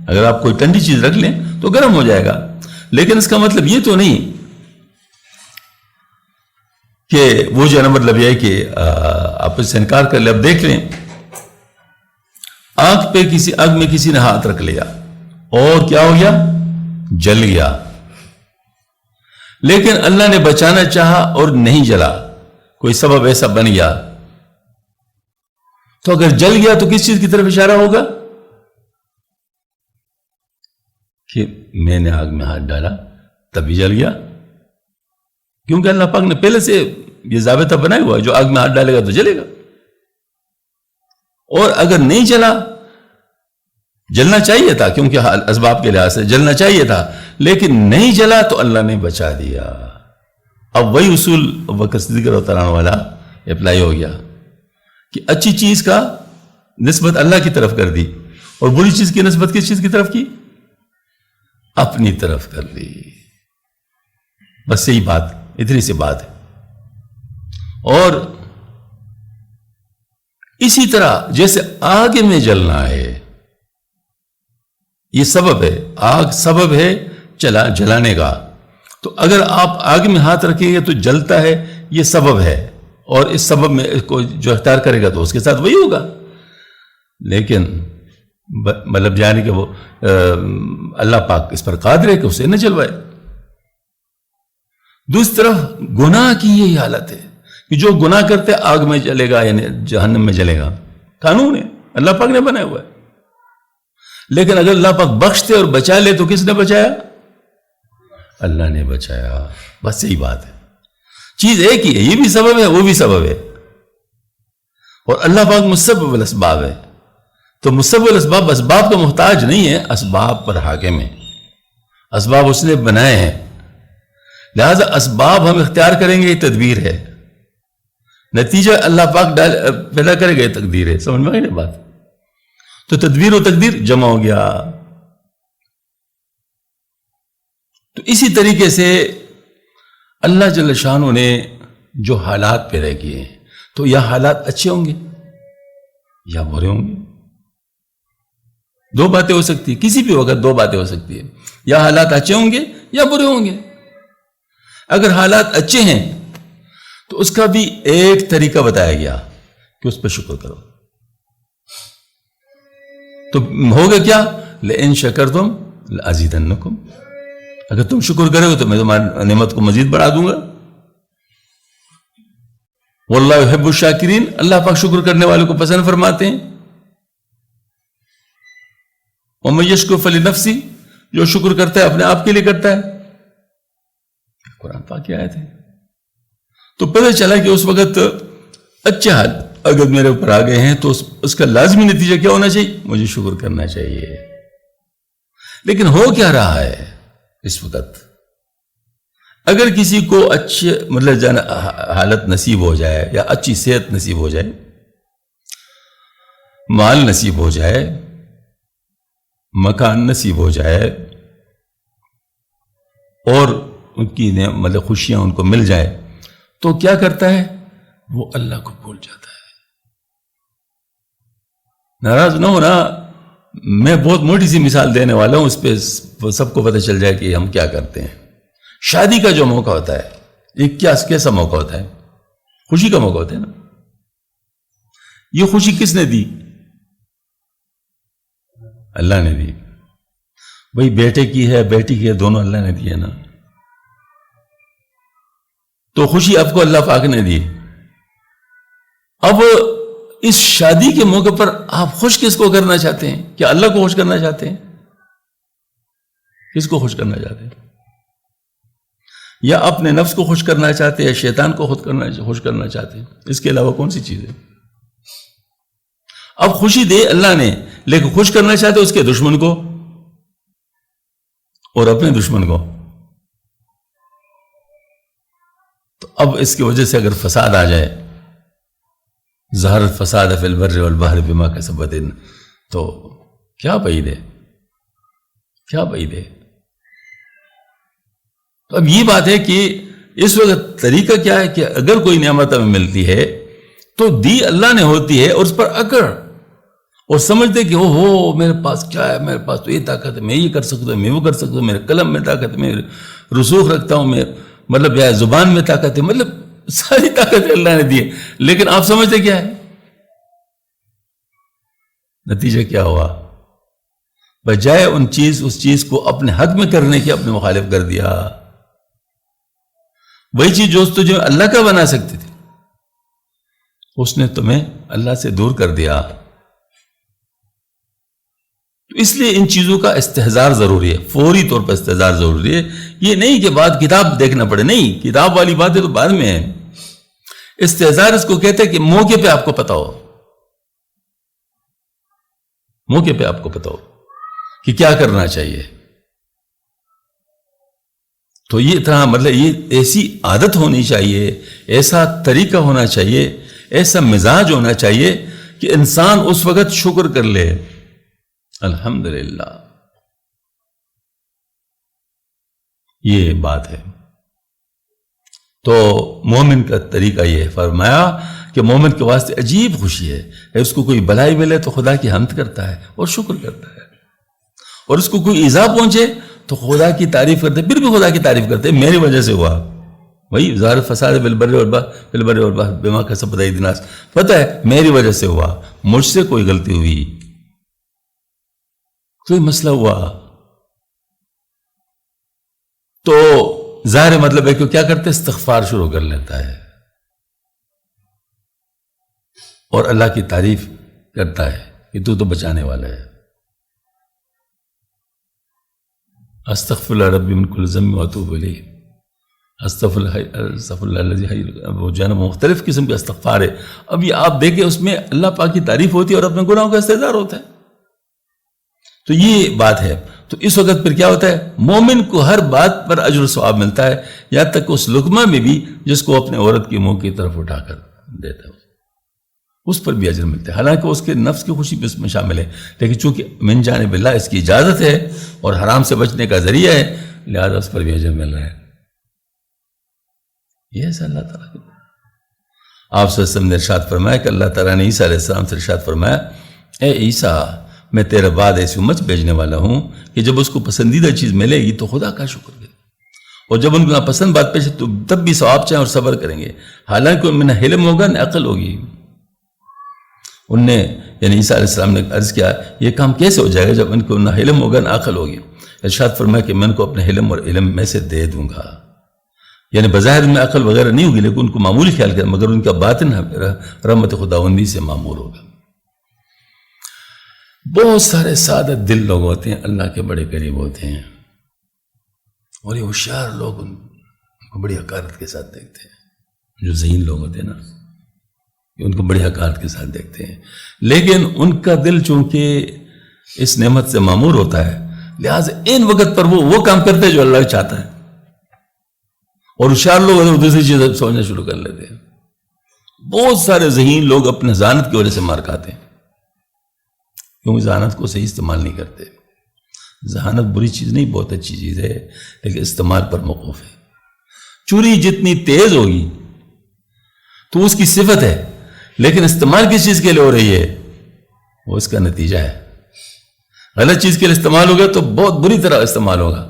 اگر آپ کوئی ٹھنڈی چیز رکھ لیں تو گرم ہو جائے گا. لیکن اس کا مطلب یہ تو نہیں کہ وہ جو ہے نا، مطلب یہ ہے کہ آپ اس سے انکار کر لیں. اب دیکھ لیں، آگ میں کسی نے ہاتھ رکھ لیا اور کیا ہو گیا؟ جل گیا. لیکن اللہ نے بچانا چاہا اور نہیں جلا، کوئی سبب ایسا بن گیا، تو اگر جل گیا تو کس چیز کی طرف اشارہ ہوگا؟ کہ میں نے آگ میں ہاتھ ڈالا تبھی جل گیا. کیونکہ اللہ پاک نے پہلے سے یہ ضابطہ بنایا ہوا ہے، جو آگ میں ہاتھ ڈالے گا تو جلے گا. اور اگر نہیں جلا، جلنا چاہیے تھا کیونکہ اسباب کے لحاظ سے جلنا چاہیے تھا، لیکن نہیں جلا تو اللہ نے بچا دیا. اب وہی اصول ابوبکر صدیق رضی اللہ عنہ والا اپلائی ہو گیا کہ اچھی چیز کا نسبت اللہ کی طرف کر دی، اور بری چیز کی نسبت کس چیز کی طرف کی؟ اپنی طرف کر لی. بس یہی بات، اتنی سی بات ہے. اور اسی طرح جیسے آگ میں جلنا ہے، یہ سبب ہے، آگ سبب ہے جلانے کا. تو اگر آپ آگ میں ہاتھ رکھیں گے تو جلتا ہے، یہ سبب ہے، اور اس سبب میں کو جو اختیار کرے گا تو اس کے ساتھ وہی ہوگا. لیکن مطلب جانے کہ وہ اللہ پاک اس پر قادر ہے کہ اسے نہ جلوائے. دوسری طرف گناہ کی یہی حالت ہے کہ جو گناہ کرتے آگ میں جلے گا، یعنی جہنم میں جلے گا. قانون ہے، اللہ پاک نے بنایا ہوا ہے. لیکن اگر اللہ پاک بخشتے اور بچا لے تو کس نے بچایا؟ اللہ نے بچایا. بس یہی بات ہے. چیز ایک ہی ہے، یہ بھی سبب ہے، وہ بھی سبب ہے، اور اللہ پاک مسبب الاسباب ہے. تو مسبب الاسباب اسباب کا محتاج نہیں ہے، اسباب پر حاکم ہے. اسباب اس نے بنائے ہیں، لہذا اسباب ہم اختیار کریں گے، یہ تدبیر ہے. نتیجہ اللہ پاک پیدا کرے گا، یہ تقدیر ہے. سمجھ میں آئی نا بات؟ تو تدبیر و تقدیر جمع ہو گیا. تو اسی طریقے سے اللہ جل شانہ نے جو حالات پیدا کیے ہیں، تو یا حالات اچھے ہوں گے یا برے ہوں گے. دو باتیں ہو سکتی ہیں، کسی بھی وقت دو باتیں ہو سکتی ہیں، یا حالات اچھے ہوں گے یا برے ہوں گے. اگر حالات اچھے ہیں تو اس کا بھی ایک طریقہ بتایا گیا کہ اس پہ شکر کرو. تو ہوگا کیا؟ لئن شکرتم لازیدنکم. اگر تم شکر کرو گے تو میں تمہاری نعمت کو مزید بڑھا دوں گا. واللہ یحب الشاکرین، اللہ پاک شکر کرنے والوں کو پسند فرماتے ہیں. ومن یشکر فلنفسہ، جو شکر کرتا ہے اپنے آپ کے لیے کرتا ہے. قرآن پاک کی آیت ہے. تو پتہ چلا کہ اس وقت اچھے حال اگر میرے اوپر آ گئے ہیں تو اس کا لازمی نتیجہ کیا ہونا چاہیے؟ مجھے شکر کرنا چاہیے. لیکن ہو کیا رہا ہے اس وقت؟ اگر کسی کو اچھے مطلب حالت نصیب ہو جائے یا اچھی صحت نصیب ہو جائے، مال نصیب ہو جائے، مکان نصیب ہو جائے، اور ان کی مطلب خوشیاں ان کو مل جائے، تو کیا کرتا ہے؟ وہ اللہ کو بھول جاتا ہے. ناراض نہ ہونا، میں بہت موٹی سی مثال دینے والا ہوں، اس پہ سب کو پتہ چل جائے کہ ہم کیا کرتے ہیں. شادی کا جو موقع ہوتا ہے، ایک کیسا موقع ہوتا ہے؟ خوشی کا موقع ہوتا ہے نا. یہ خوشی کس نے دی؟ اللہ نے دی. بھئی بیٹے کی ہے بیٹی کی ہے، دونوں اللہ نے دی ہے نا. تو خوشی آپ کو اللہ پاک نے دی. اب اس شادی کے موقع پر آپ خوش کس کو کرنا چاہتے ہیں؟ کیا اللہ کو خوش کرنا چاہتے ہیں؟ کس کو خوش کرنا چاہتے ہیں؟ یا اپنے نفس کو خوش کرنا چاہتے ہیں، یا شیطان کو خوش کرنا چاہتے ہیں؟ اس کے علاوہ کون سی چیز ہے؟ اب خوشی دے اللہ نے، لیکن خوش کرنا چاہتے اس کے دشمن کو اور اپنے دشمن کو. تو اب اس کی وجہ سے اگر فساد آ جائے، ظہر الفساد فی البر والبحر بما کسبت، تو کیا بعید ہے، کیا بعید ہے. تو اب یہ بات ہے کہ اس وقت طریقہ کیا ہے کہ اگر کوئی نعمت ہمیں ملتی ہے تو دی اللہ نے ہوتی ہے، اور اس پر اکڑ اور سمجھتے کہ ہو میرے پاس کیا ہے، میرے پاس تو یہ طاقت ہے، میں یہ کر سکتا ہوں، میں وہ کر سکتا ہوں، میرے قلم میں طاقت ہے، میں رسوخ رکھتا ہوں، میں مطلب یا زبان میں طاقت ہے، مطلب ساری طاقت اللہ نے دی ہے. لیکن آپ سمجھتے کیا ہے؟ نتیجہ کیا ہوا؟ بجائے اس چیز کو اپنے حق میں کرنے کی اپنے مخالف کر دیا. وہی چیز جو تجھے اللہ کا بنا سکتی تھی، اس نے تمہیں اللہ سے دور کر دیا. تو اس لیے ان چیزوں کا استحضار ضروری ہے، فوری طور پر استحضار ضروری ہے. یہ نہیں کہ بعد کتاب دیکھنا پڑے، نہیں، کتاب والی باتیں تو بعد میں ہیں. استحضار اس کو کہتے ہیں کہ موقع پہ آپ کو پتا ہو، موقع پہ آپ کو پتا ہو کہ کیا کرنا چاہیے. تو یہ طرح مطلب یہ ایسی عادت ہونی چاہیے، ایسا طریقہ ہونا چاہیے، ایسا مزاج ہونا چاہیے کہ انسان اس وقت شکر کر لے، الحمدللہ. یہ بات ہے. تو مومن کا طریقہ یہ فرمایا کہ مومن کے واسطے عجیب خوشی ہے. اس کو کوئی بلائی ملے تو خدا کی حمد کرتا ہے اور شکر کرتا ہے، اور اس کو کوئی ایذا پہنچے تو خدا کی تعریف کرتے، پھر بھی خدا کی تعریف کرتے، میری وجہ سے ہوا. وہی ظاہر فساد بالبر والبحر بما کسبت ایدی الناس، پتہ ہے میری وجہ سے ہوا، مجھ سے کوئی غلطی ہوئی، کوئی مسئلہ ہوا. تو ظاہر مطلب ہے کہ کیا کرتے؟ استغفار شروع کر لیتا ہے اور اللہ کی تعریف کرتا ہے کہ تو بچانے والا ہے. استغفر اللہ ربی من کل ذنب واتوب الیہ، استغفر اللہ الذی حی، وہ جو ہے نا مختلف قسم کے استغفار ہے. اب یہ آپ دیکھیں اس میں اللہ پاک کی تعریف ہوتی ہے اور اپنے گناہوں کا استحضار ہوتا ہے. تو یہ بات ہے. تو اس وقت پھر کیا ہوتا ہے؟ مومن کو ہر بات پر اجر و ثواب ملتا ہے، یہاں تک کہ اس لقمہ میں بھی جس کو اپنے عورت کے منہ کی طرف اٹھا کر دیتا ہے اس پر بھی اجر ملتا ہے. حالانکہ اس کے نفس کی خوشی بھی اس میں شامل ہے، لیکن چونکہ من جانب اللہ اس کی اجازت ہے اور حرام سے بچنے کا ذریعہ ہے، لہذا اس پر بھی اجر مل رہا ہے. یہ ہے اللہ تعالیٰ کی. آپ صلی اللہ علیہ وسلم نے ارشاد فرمایا کہ اللہ تعالیٰ نے عیسیٰ علیہ السلام سے ارشاد فرمایا، اے عیسیٰ میں تیرے بعد ایسی امت بھیجنے والا ہوں کہ جب اس کو پسندیدہ چیز ملے گی تو خدا کا شکر کرے، اور جب ان کو ناپسند بات پیش تو تب بھی ثواب چاہیں اور صبر کریں گے، حالانکہ ان میں نہ علم ہوگا نہ عقل ہوگی. ان نے یعنی عیسیٰ علیہ السلام نے عرض کیا یہ کام کیسے ہو جائے گا جب ان کو نہ علم ہوگا نہ عقل ہوگی؟ ارشاد فرمایا کہ میں ان کو اپنے علم اور علم میں سے دے دوں گا. یعنی بظاہر میں عقل وغیرہ نہیں ہوگی لیکن ان کو معمولی خیال کریں، مگر ان کا باطن رحمت خداوندی سے معمور ہوگا۔ بہت سارے سعادت دل لوگ ہوتے ہیں، اللہ کے بڑے قریب ہوتے ہیں، اور یہ ہوشیار لوگ ان کو بڑی حقارت کے ساتھ دیکھتے ہیں۔ جو ذہین لوگ ہوتے ہیں نا، ان کو بڑی حقارت کے ساتھ دیکھتے ہیں، لیکن ان کا دل چونکہ اس نعمت سے معمور ہوتا ہے، لہٰذا ان وقت پر وہ کام کرتے ہیں جو اللہ چاہتا ہے، اور ہوشیار لوگ ادھر دوسری چیزیں سوچنا شروع کر لیتے ہیں۔ بہت سارے ذہین لوگ اپنے ذہانت کی وجہ سے مار کھاتے ہیں، کیونکہ ذہانت کو صحیح استعمال نہیں کرتے۔ ذہانت بری چیز نہیں، بہت اچھی چیز ہے، لیکن استعمال پر موقوف ہے۔ چوری جتنی تیز ہوگی تو اس کی صفت ہے، لیکن استعمال کس چیز کے لیے ہو رہی ہے وہ اس کا نتیجہ ہے۔ غلط چیز کے لیے استعمال ہوگا تو بہت بری طرح استعمال ہوگا،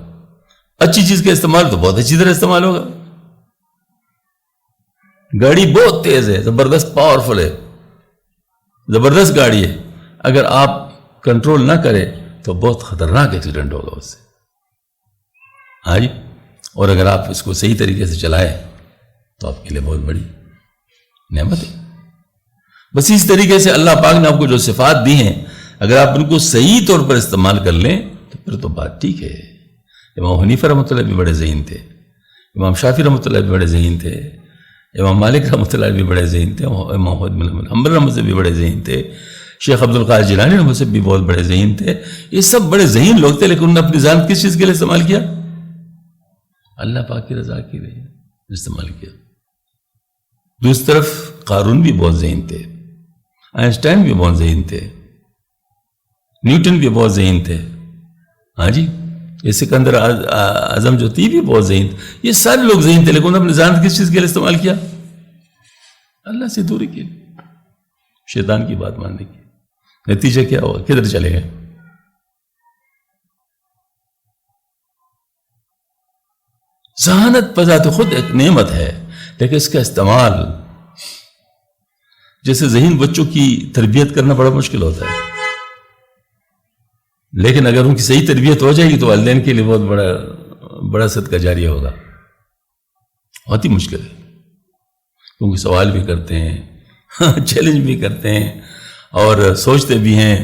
اچھی چیز کا استعمال تو بہت اچھی طرح استعمال ہوگا۔ گاڑی بہت تیز ہے، زبردست پاورفل ہے، زبردست گاڑی ہے، اگر آپ کنٹرول نہ کریں تو بہت خطرناک ایکسیڈنٹ ہوگا اس سے۔ ہاں جی، اور اگر آپ اس کو صحیح طریقے سے چلائیں تو آپ کے لیے بہت بڑی نعمت ہے۔ بس اس طریقے سے اللہ پاک نے آپ کو جو صفات دی ہیں، اگر آپ ان کو صحیح طور پر استعمال کر لیں تو پھر تو بات ٹھیک ہے۔ امام حنیفہ رحمۃ اللہ بھی بڑے ذہین تھے، امام شافعی رحمۃ اللہ بھی بڑے ذہین تھے، امام مالک رحمۃ اللہ بھی بڑے ذہین تھے، امام احمد بن حنبل رحمۃ سے بھی بڑے ذہین تھے، شیخ عبد القادر جیلانی رحمۃ سے بھی بہت بڑے ذہین تھے۔ یہ سب بڑے ذہین لوگ تھے، لیکن انہوں نے اپنی ذہانت کس چیز کے لیے استعمال کیا؟ اللہ پاک کی رضا کے لیے استعمال کیا۔ دوسری طرف قارون بھی بہت ذہین تھے، آئنسٹائن بھی بہت ذہین تھے، نیوٹن بھی بہت ذہین تھے، ہاں جی، یہ سکندر اعظم جو تھی بھی بہت ذہین تھے۔ یہ سارے لوگ ذہین تھے، لیکن انہوں نے اپنی ذہانت کس چیز کے لیے استعمال کیا؟ اللہ سے دوری کے لیے، شیطان کی بات ماننے کی۔ نتیجہ کیا ہوا؟ کدھر چلے گئے؟ ذہانت بذات خود ایک نعمت ہے، لیکن اس کا استعمال، جیسے ذہین بچوں کی تربیت کرنا بڑا مشکل ہوتا ہے، لیکن اگر ان کی صحیح تربیت ہو جائے گی تو والدین کے لیے بہت بڑا صدقہ جاریہ ہوگا۔ بہت ہی مشکل ہے، کیونکہ سوال بھی کرتے ہیں، چیلنج بھی کرتے ہیں، اور سوچتے بھی ہیں،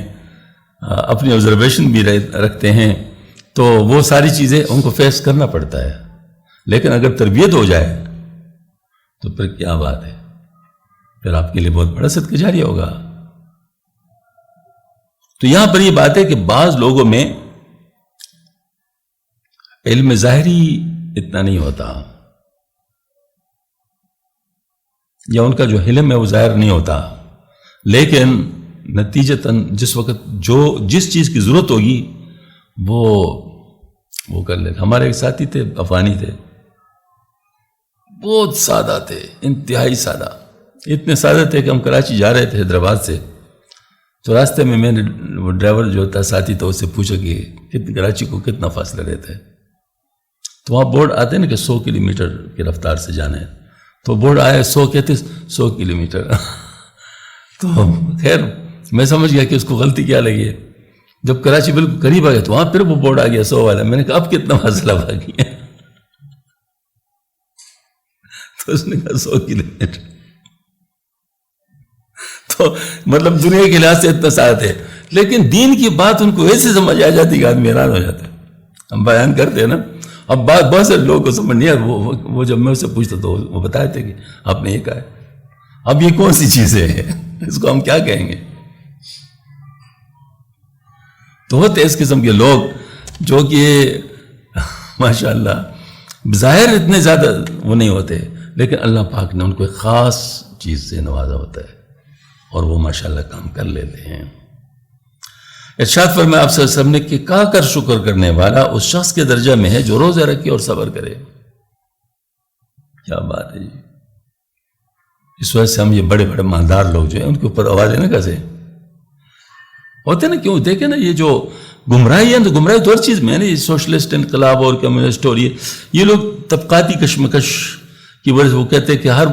اپنی آبزرویشن بھی رکھتے ہیں، تو وہ ساری چیزیں ان کو فیس کرنا پڑتا ہے۔ لیکن اگر تربیت ہو جائے تو پھر کیا بات ہے، پھر آپ کے لیے بہت بڑا صدقہ جاریہ ہوگا۔ تو یہاں پر یہ بات ہے کہ بعض لوگوں میں علم ظاہری اتنا نہیں ہوتا، یا ان کا جو علم ہے وہ ظاہر نہیں ہوتا، لیکن نتیجتاً جس وقت جس چیز کی ضرورت ہوگی وہ کر لیتے۔ ہمارے ایک ساتھی تھے، افغانی تھے، بہت سادہ تھے، انتہائی سادہ، اتنے سادہ تھے کہ ہم کراچی جا رہے تھے حیدرآباد سے، تو راستے میں نے وہ ڈرائیور جو تھا ساتھی تھا اس سے پوچھا کہ کراچی کو کتنا فاصلہ رہتا ہے، تو وہاں بورڈ آتے ہیں نا کہ 100 کلومیٹر کی رفتار سے جانا ہے، تو بورڈ آیا 100 کہتے 100 کلومیٹر تو خیر میں سمجھ گیا کہ اس کو غلطی کیا لگی ہے۔ جب کراچی بالکل قریب آ گیا تو وہاں پھر وہ بورڈ آ گیا 100 والا، میں نے کہا اب کتنا فاصلہ باقی ہے؟ تو اس نے کہا 100 کلومیٹر۔ تو مطلب دنیا کے لحاظ سے اتنا ساتھ ہے، لیکن دین کی بات ان کو ایسے سمجھ آ جاتی کہ آدمی حیران ہو جاتا ہے۔ ہم بیان کرتے ہیں نا، اب بات بہت سے لوگوں کو سمجھ نہیں آیا، وہ جب میں اس سے پوچھتا تو وہ بتائے تھے کہ آپ نے یہ کہا ہے، اب یہ کون سی چیزیں ہیں، اس کو ہم کیا کہیں گے؟ تو ہوتے اس قسم کے لوگ جو کہ ماشاءاللہ ظاہر اتنے زیادہ وہ نہیں ہوتے، لیکن اللہ پاک نے ان کو ایک خاص چیز سے نوازا ہوتا ہے اور وہ ماشاءاللہ کام کر لیتے ہیں۔ ارشاد فرمایا آپ صلی اللہ علیہ وسلم نے کہ کہا کر شکر کرنے والا اس شخص کے درجہ میں ہے جو روزہ رکھے اور صبر کرے۔ کیا بات ہے جی! اس وجہ سے ہم یہ بڑے بڑے مالدار لوگ جو ہیں ان کے اوپر آوازیں نہ کسے ہوتے نا، کیوں دیکھیں نا یہ جو گمراہی ہے، تو گمراہی تو ہر چیز میں ہے نا، یہ سوشلسٹ انقلاب اور کمیونسٹ اور یہ لوگ طبقاتی کشمکش کی وجہ سے وہ کہتے ہیں کہ ہر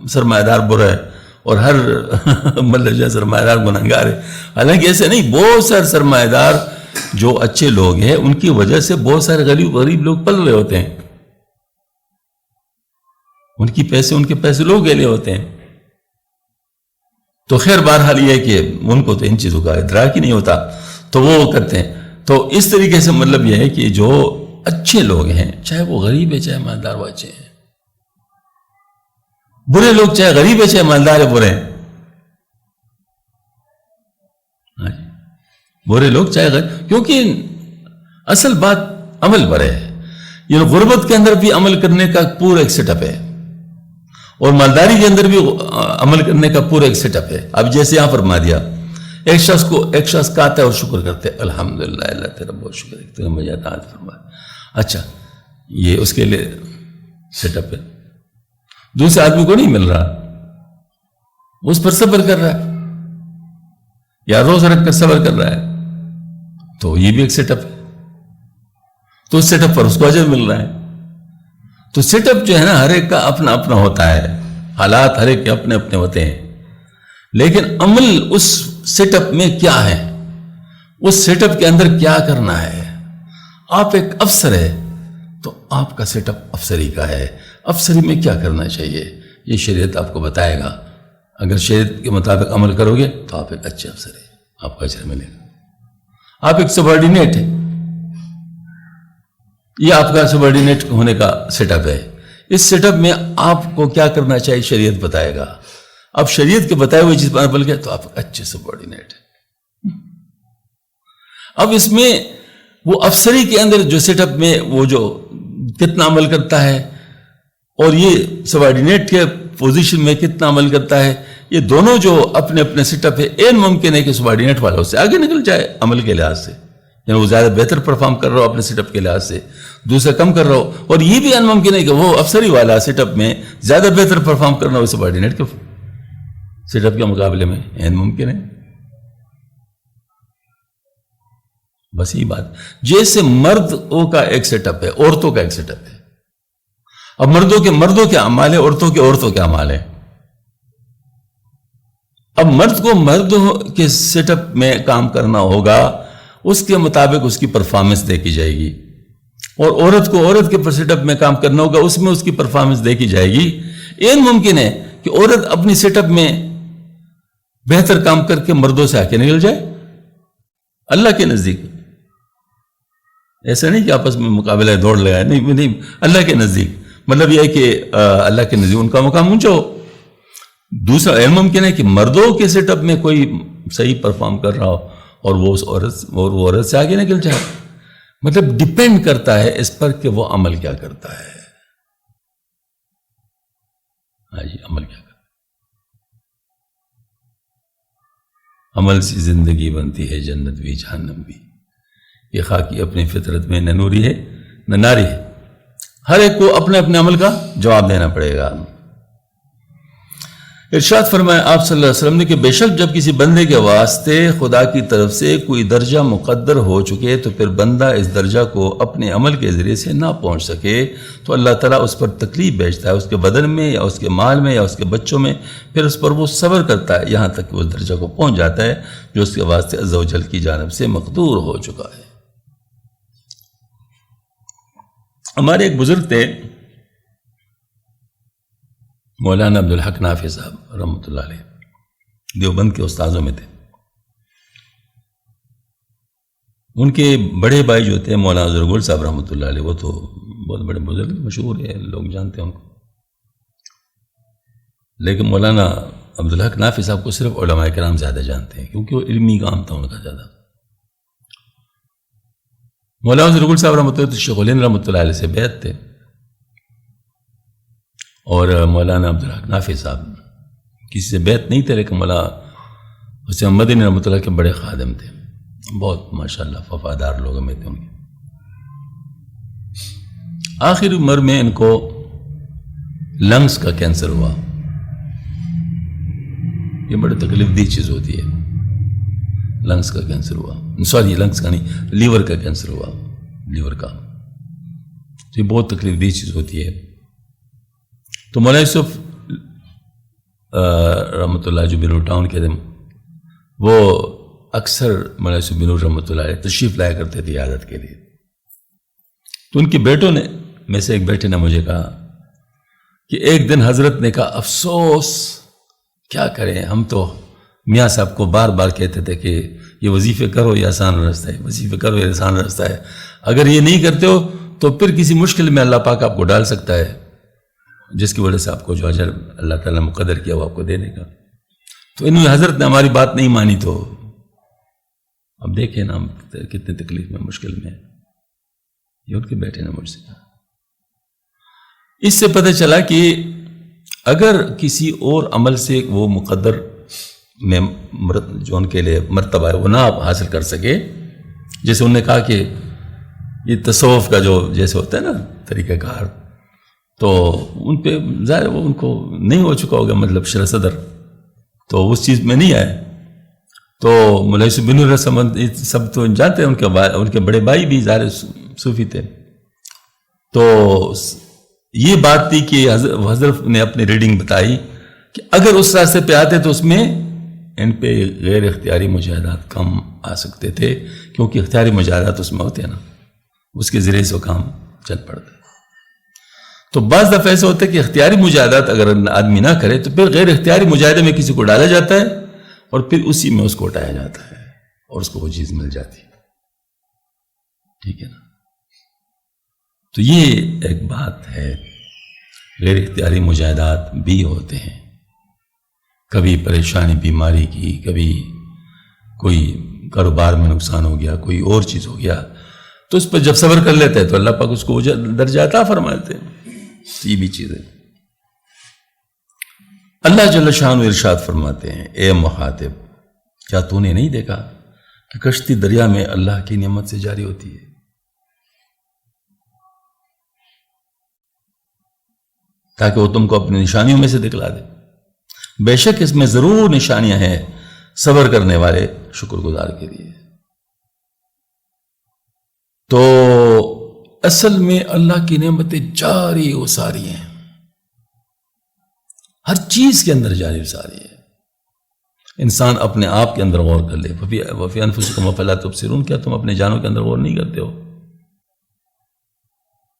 سرمایہ دار برا ہے اور ہر مطلب جو سرمایہ دار گنہگار ہے، حالانکہ ایسے نہیں، بہت سارے سرمایہ دار جو اچھے لوگ ہیں ان کی وجہ سے بہت سارے غریب لوگ پل رہے ہوتے ہیں۔ ان کے پیسے لوگوں کے لیے ہوتے ہیں. تو خیر بہرحال یہ ہے کہ ان کو تو ان چیزوں کا ادراک ہی نہیں ہوتا تو وہ کرتے ہیں. تو اس طریقے سے مطلب یہ ہے کہ جو اچھے لوگ ہیں چاہے وہ غریب ہے چاہے مالدار وہ اچھے ہیں، برے لوگ چاہے غریب ہے چاہے مالدار ہے برے ہیں. برے لوگ چاہے غریب، کیونکہ اصل بات عمل پر ہے. یہ غربت کے اندر بھی عمل کرنے کا پورا ایک سیٹ اپ ہے اور مالداری کے اندر بھی عمل کرنے کا پورا ایک سیٹ اپ ہے. اب جیسے یہاں فرما دیا ایک شخص کہتا ہے اور شکر کرتے ہیں، الحمدللہ اللہ تیرا بہت شکر ہے تو نے مجھے عطا فرمایا. اچھا یہ اس کے لیے سیٹ اپ ہے. دوسرے آدمی کو نہیں مل رہا، اس پر صبر کر رہا ہے یا روز رکھ کر صبر کر رہا ہے تو یہ بھی ایک سیٹ اپ ہے. تو اس سیٹ اپ پر اس کو اجر مل رہا ہے. تو سیٹ اپ جو ہے نا ہر ایک کا اپنا اپنا ہوتا ہے، حالات ہر ایک کے اپنے اپنے ہوتے ہیں، لیکن عمل اس سیٹ اپ میں کیا ہے، اس سیٹ اپ کے اندر کیا کرنا ہے. آپ ایک افسر ہے تو آپ کا سیٹ اپ افسری کا ہے، افسری میں کیا کرنا چاہیے یہ شریعت آپ کو بتائے گا. اگر شریعت کے مطابق عمل کرو گے تو آپ ایک اچھے افسر ہیں، آپ کو اجر ملے گا. آپ ایک سبارڈینیٹ ہیں، یہ آپ کا سبارڈینیٹ ہونے کا سیٹ اپ ہے. اس سیٹ اپ میں آپ کو کیا کرنا چاہیے شریعت بتائے گا. اب شریعت کے بتائے ہوئے چیز پر عمل کیا تو آپ اچھے سبارڈینیٹ ہیں. اب اس میں وہ افسری کے اندر جو سیٹ اپ میں وہ جو کتنا عمل کرتا ہے اور یہ سبارڈینیٹ کے پوزیشن میں کتنا عمل کرتا ہے، یہ دونوں جو اپنے اپنے سیٹ اپ ہے. این ممکن ہے کہ سبارڈینیٹ والا اس سے آگے نکل جائے عمل کے لحاظ سے، یعنی وہ زیادہ بہتر پرفارم کر رہا ہو اپنے سیٹ اپ کے لحاظ سے، دوسرا کم کر رہا ہو. اور یہ بھی ان ممکن ہے کہ وہ افسری والا سیٹ اپ میں زیادہ بہتر پرفارم کرنا ہو سبارڈینیٹ کے سیٹ اپ کے مقابلے میں، این ممکن ہے. بس یہی بات. جیسے مردوں کا ایک سیٹ اپ ہے، عورتوں کا ایک سیٹ اپ ہے. اب مردوں کے اعمال ہے، عورتوں کے اعمال ہے. اب مرد کو مردوں کے سیٹ اپ میں کام کرنا ہوگا، اس کے مطابق اس کی پرفارمنس دیکھی جائے گی، اور عورت کو عورت کے سیٹ اپ میں کام کرنا ہوگا، اس میں اس کی پرفارمنس دیکھی جائے گی. این ممکن ہے کہ عورت اپنی سیٹ اپ میں بہتر کام کر کے مردوں سے آکے نکل جائے اللہ کے نزدیک. ایسا نہیں کہ آپس میں مقابلہ دوڑ لگائے، نہیں، اللہ کے نزدیک مطلب یہ ہے کہ اللہ کے نزدیک ان کا مقام اونچا ہو. دوسرا این ممکن ہے کہ مردوں کے سیٹ اپ میں کوئی صحیح پرفارم کر رہا ہو اور وہ عورت سے آگے نکل جائے. مطلب ڈیپینڈ کرتا ہے اس پر کہ وہ عمل کیا کرتا ہے. ہاں جی، عمل کیا کرتا ہے. عمل سے زندگی بنتی ہے، جنت بھی جہنم بھی. یہ خاکی اپنی فطرت میں نہ نوری ہے نہ ناری ہے. ہر ایک کو اپنے اپنے عمل کا جواب دینا پڑے گا. ارشاد فرمایا آپ صلی اللہ علیہ وسلم نے کہ بے شک جب کسی بندے کے واسطے خدا کی طرف سے کوئی درجہ مقدر ہو چکے تو پھر بندہ اس درجہ کو اپنے عمل کے ذریعے سے نہ پہنچ سکے تو اللہ تعالیٰ اس پر تکلیف بھیجتا ہے، اس کے بدن میں یا اس کے مال میں یا اس کے بچوں میں. پھر اس پر وہ صبر کرتا ہے یہاں تک کہ اس درجہ کو پہنچ جاتا ہے جو اس کے واسطے عز و جل کی جانب سے مقدور ہو چکا ہے. ہمارے ایک بزرگ تھے مولانا عبدالحق نافع صاحب رحمۃ اللہ علیہ، دیوبند کے استاذوں میں تھے. ان کے بڑے بھائی جو تھے مولانا زرگل صاحب رحمۃ اللہ علیہ، وہ تو بہت بڑے بزرگ، مشہور ہے، لوگ جانتے ہیں ان کو. لیکن مولانا عبدالحق نافع صاحب کو صرف علماء کرام زیادہ جانتے ہیں کیونکہ وہ علمی کام تھا ان کا زیادہ. مولانا زرگل صاحب رحمۃ اللہ شیخ الہند رحمۃ اللہ علیہ سے بیعت تھے، اور مولانا عبدالحق نافع صاحب کسی سے بیعت نہیں تھے، لیکن مولانا حسین مدنی رحمۃ اللہ کے بڑے خادم تھے، بہت ماشاءاللہ وفادار لوگوں میں تھے ان کے. آخر عمر میں ان کو لنگس کا کینسر ہوا. یہ بڑی تکلیف دہ چیز ہوتی ہے. لنگس کا کینسر ہوا، سوری لنگس کا نہیں، لیور کا کینسر ہوا، لیور کا. تو یہ بہت تکلیف دہ چیز ہوتی ہے. تو مولانا یوسف رحمۃ اللہ جو بنور ٹاؤن کے تھے، وہ اکثر مولانا یوسف بنور رحمۃ اللہ علیہ تشریف لایا کرتے تھے عیادت کے لیے. تو ان کے بیٹوں نے میں سے ایک بیٹے نے مجھے کہا کہ ایک دن حضرت نے کہا افسوس کیا کریں، ہم تو میاں صاحب کو بار بار کہتے تھے کہ یہ وظیفے کرو یہ آسان راستہ ہے، وظیفے کرو یہ آسان راستہ ہے، اگر یہ نہیں کرتے ہو تو پھر کسی مشکل میں اللہ پاک آپ کو ڈال سکتا ہے، جس کی وجہ سے آپ کو جو اجر اللہ تعالیٰ نے مقدر کیا وہ آپ کو دے دے گا۔ تو انہوں نے حضرت نے ہماری بات نہیں مانی، تو اب دیکھیں نا ہم کتنے تکلیف میں مشکل میں، یہ ان کے بیٹے نے مجھ سے کہا۔ اس سے پتہ چلا کہ اگر کسی اور عمل سے وہ مقدر میں جو ان کے لیے مرتبہ ہے وہ نہ حاصل کر سکے، جیسے انہوں نے کہا کہ یہ تصوف کا جو جیسے ہوتا ہے نا طریقہ کار، تو ان پہ ظاہر وہ ان کو نہیں ہو چکا ہوگا، مطلب شرح صدر تو اس چیز میں نہیں آئے۔ تو مولانا یوسف بن نور سب تو جانتے ہیں، ان کے بڑے بھائی بھی ظاہر صوفی تھے۔ تو یہ بات تھی کہ حضرت نے اپنی ریڈنگ بتائی کہ اگر اس راستے پہ آتے تو اس میں ان پہ غیر اختیاری مجاہدات کم آ سکتے تھے، کیونکہ اختیاری مجاہدات اس میں ہوتے ہیں نا، اس کے ذریعے سے کام چل پڑتا ہے۔ تو بعض دفعہ ایسا ہوتا ہے کہ اختیاری مجاہدات اگر آدمی نہ کرے تو پھر غیر اختیاری مجاہدے میں کسی کو ڈالا جاتا ہے اور پھر اسی میں اس کو اٹھایا جاتا ہے اور اس کو وہ چیز مل جاتی ہے، ٹھیک ہے نا۔ تو یہ ایک بات ہے، غیر اختیاری مجاہدات بھی ہوتے ہیں، کبھی پریشانی بیماری کی، کبھی کوئی کاروبار میں نقصان ہو گیا، کوئی اور چیز ہو گیا، تو اس پر جب صبر کر لیتے ہیں تو اللہ پاک اس کو درجہ عطا فرما دیتے ہیں۔ یہ بھی چیز ہے۔ اللہ جل شانہ ارشاد فرماتے ہیں، اے مخاطب کیا تو نے نہیں دیکھا کہ کشتی دریا میں اللہ کی نعمت سے جاری ہوتی ہے، تاکہ وہ تم کو اپنی نشانیوں میں سے دکھلا دے۔ بے شک اس میں ضرور نشانیاں ہیں صبر کرنے والے شکر گزار کے لیے۔ تو اصل میں اللہ کی نعمتیں جاری و ساری ہیں، ہر چیز کے اندر جاری و ساری ہے۔ انسان اپنے آپ کے اندر غور کر لے، وفی انفسکم افلا تبصرون، کیا تم اپنے جانوں کے اندر غور نہیں کرتے ہو؟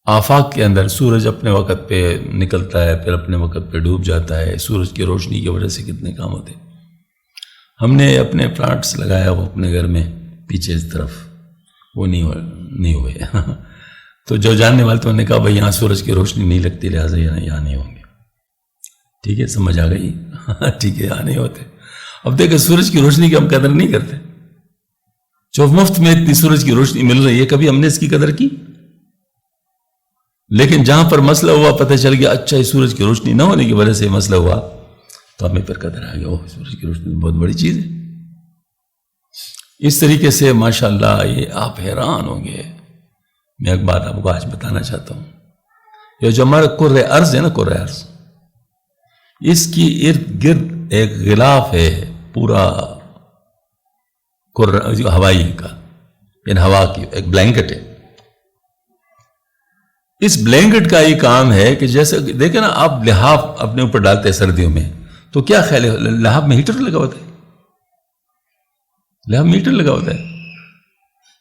آفاق کے اندر سورج اپنے وقت پہ نکلتا ہے، پھر اپنے وقت پہ ڈوب جاتا ہے، سورج کی روشنی کی وجہ سے کتنے کام ہوتے ہیں۔ ہم نے اپنے پلانٹس لگایا وہ اپنے گھر میں پیچھے اس طرف، وہ نہیں ہوئے تو جو جاننے والے تو نے کہا بھائی یہاں سورج کی روشنی نہیں لگتی، لہٰذا یہاں نہیں ہوں گے، ٹھیک ہے، سمجھ آ گئی؟ ٹھیک ہے، یہاں نہیں ہوتے۔ اب دیکھیں سورج کی روشنی کی ہم قدر نہیں کرتے، جو مفت میں اتنی سورج کی روشنی مل رہی ہے، کبھی ہم نے اس کی قدر کی؟ لیکن جہاں پر مسئلہ ہوا پتہ چل گیا اچھا یہ سورج کی روشنی نہ ہونے کی وجہ سے مسئلہ ہوا، تو ہمیں پھر قدر آ گیا، وہ سورج کی روشنی بہت بڑی چیز ہے۔ اس طریقے سے ماشاءاللہ یہ آپ حیران ہوں گے۔ میں ایک بات آپ کو آج بتانا چاہتا ہوں، یہ جو ہمارا کرۂ ارض ہے نا، کرۂ ارض، اس کی ارد گرد ایک غلاف ہے پورا ہوائی کا، یعنی ہوا کی ایک بلینکٹ ہے۔ اس بلینکٹ کا یہ کام ہے کہ جیسے دیکھیں نا آپ لحاف اپنے اوپر ڈالتے ہیں سردیوں میں، تو کیا خیال ہے لحاف میں ہیٹر لگا ہوتا ہے؟ لحاف میں ہیٹر لگا ہوتا ہے؟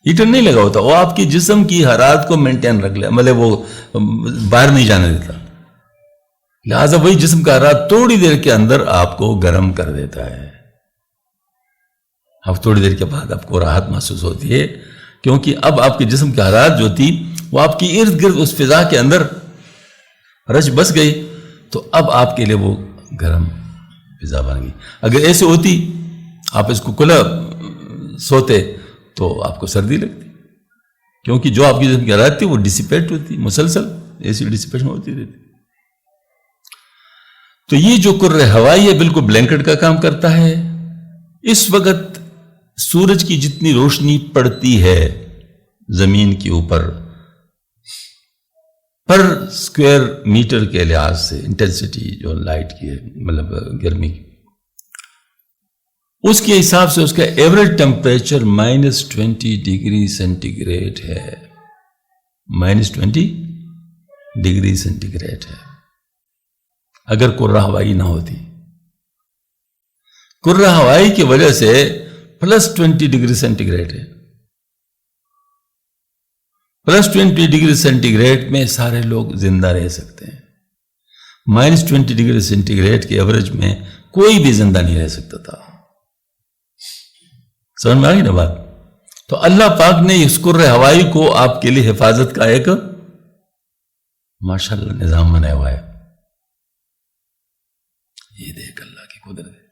ہیٹر نہیں لگا ہوتا، وہ آپ کی جسم کی حرارت کو مینٹین رکھ لے، مطلب وہ باہر نہیں جانے دیتا، لہٰذا وہی جسم کا حرارت تھوڑی دیر کے اندر آپ کو گرم کر دیتا ہے۔ اب تھوڑی دیر کے بعد آپ کو راحت محسوس ہوتی ہے، کیونکہ اب آپ کے جسم کی حرارت جو تھی وہ آپ کی ارد گرد اس فضا کے اندر رچ بس گئی، تو اب آپ کے لیے وہ گرم فضا بن گئی۔ اگر ایسے ہوتی آپ اس کو کھلا سوتے تو آپ کو سردی لگتی، کیونکہ جو آپ کی جسم کی حرارت تھی وہ ڈسیپیٹ ہوتی، مسلسل ایسی ڈسیپیشن ہوتی رہتی۔ تو یہ جو کرۂ ہوائی ہے بالکل بلینکٹ کا کام کرتا ہے۔ اس وقت سورج کی جتنی روشنی پڑتی ہے زمین کے اوپر پر سکوائر میٹر کے لحاظ سے، انٹینسٹی جو لائٹ کی ہے، مطلب گرمی کی، اس کے حساب سے اس کا average temperature -20 degree centigrade ہے، -20 ڈگری سینٹی گریڈ ہے۔ اگر کرۂ ہوائی نہ ہوتی، کرۂ ہوائی کی وجہ سے +20 ڈگری سینٹی گریڈ ہے۔ +20 ڈگری سینٹی گریڈ میں سارے لوگ زندہ رہ سکتے ہیں۔ -20 ڈگری سینٹی گریڈ کے ایوریج میں کوئی بھی زندہ نہیں رہ سکتا تھا. سمجھ میں آ گئی نا بات؟ تو اللہ پاک نے اس کرۂ ہوائی کو آپ کے لیے حفاظت کا ایک ماشاءاللہ نظام بنایا ہوا ہے. یہ دیکھ اللہ کی قدرت ہے.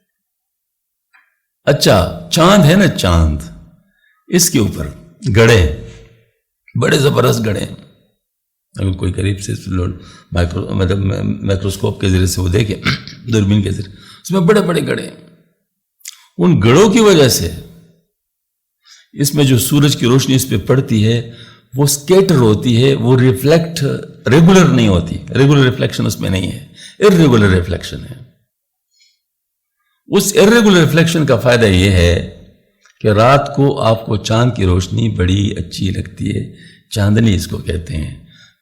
اچھا چاند ہے نا، چاند، اس کے اوپر گڑھے، بڑے زبردست گڑھے. اگر کوئی قریب سے مائکروسکوپ کے ذریعے سے وہ دیکھے، دوربین کے ذریعے، اس میں بڑے بڑے گڑھے. ان گڑھوں کی وجہ سے اس میں جو سورج کی روشنی اس پہ پڑتی ہے وہ سکیٹر ہوتی ہے، وہ ریفلیکٹ ریگولر نہیں ہوتی. ریگولر ریفلیکشن اس میں نہیں ہے، ارریگولر ریفلیکشن ہے. اس ارریگولر ریفلیکشن کا فائدہ یہ ہے کہ رات کو آپ کو چاند کی روشنی بڑی اچھی لگتی ہے. چاندنی اس کو کہتے ہیں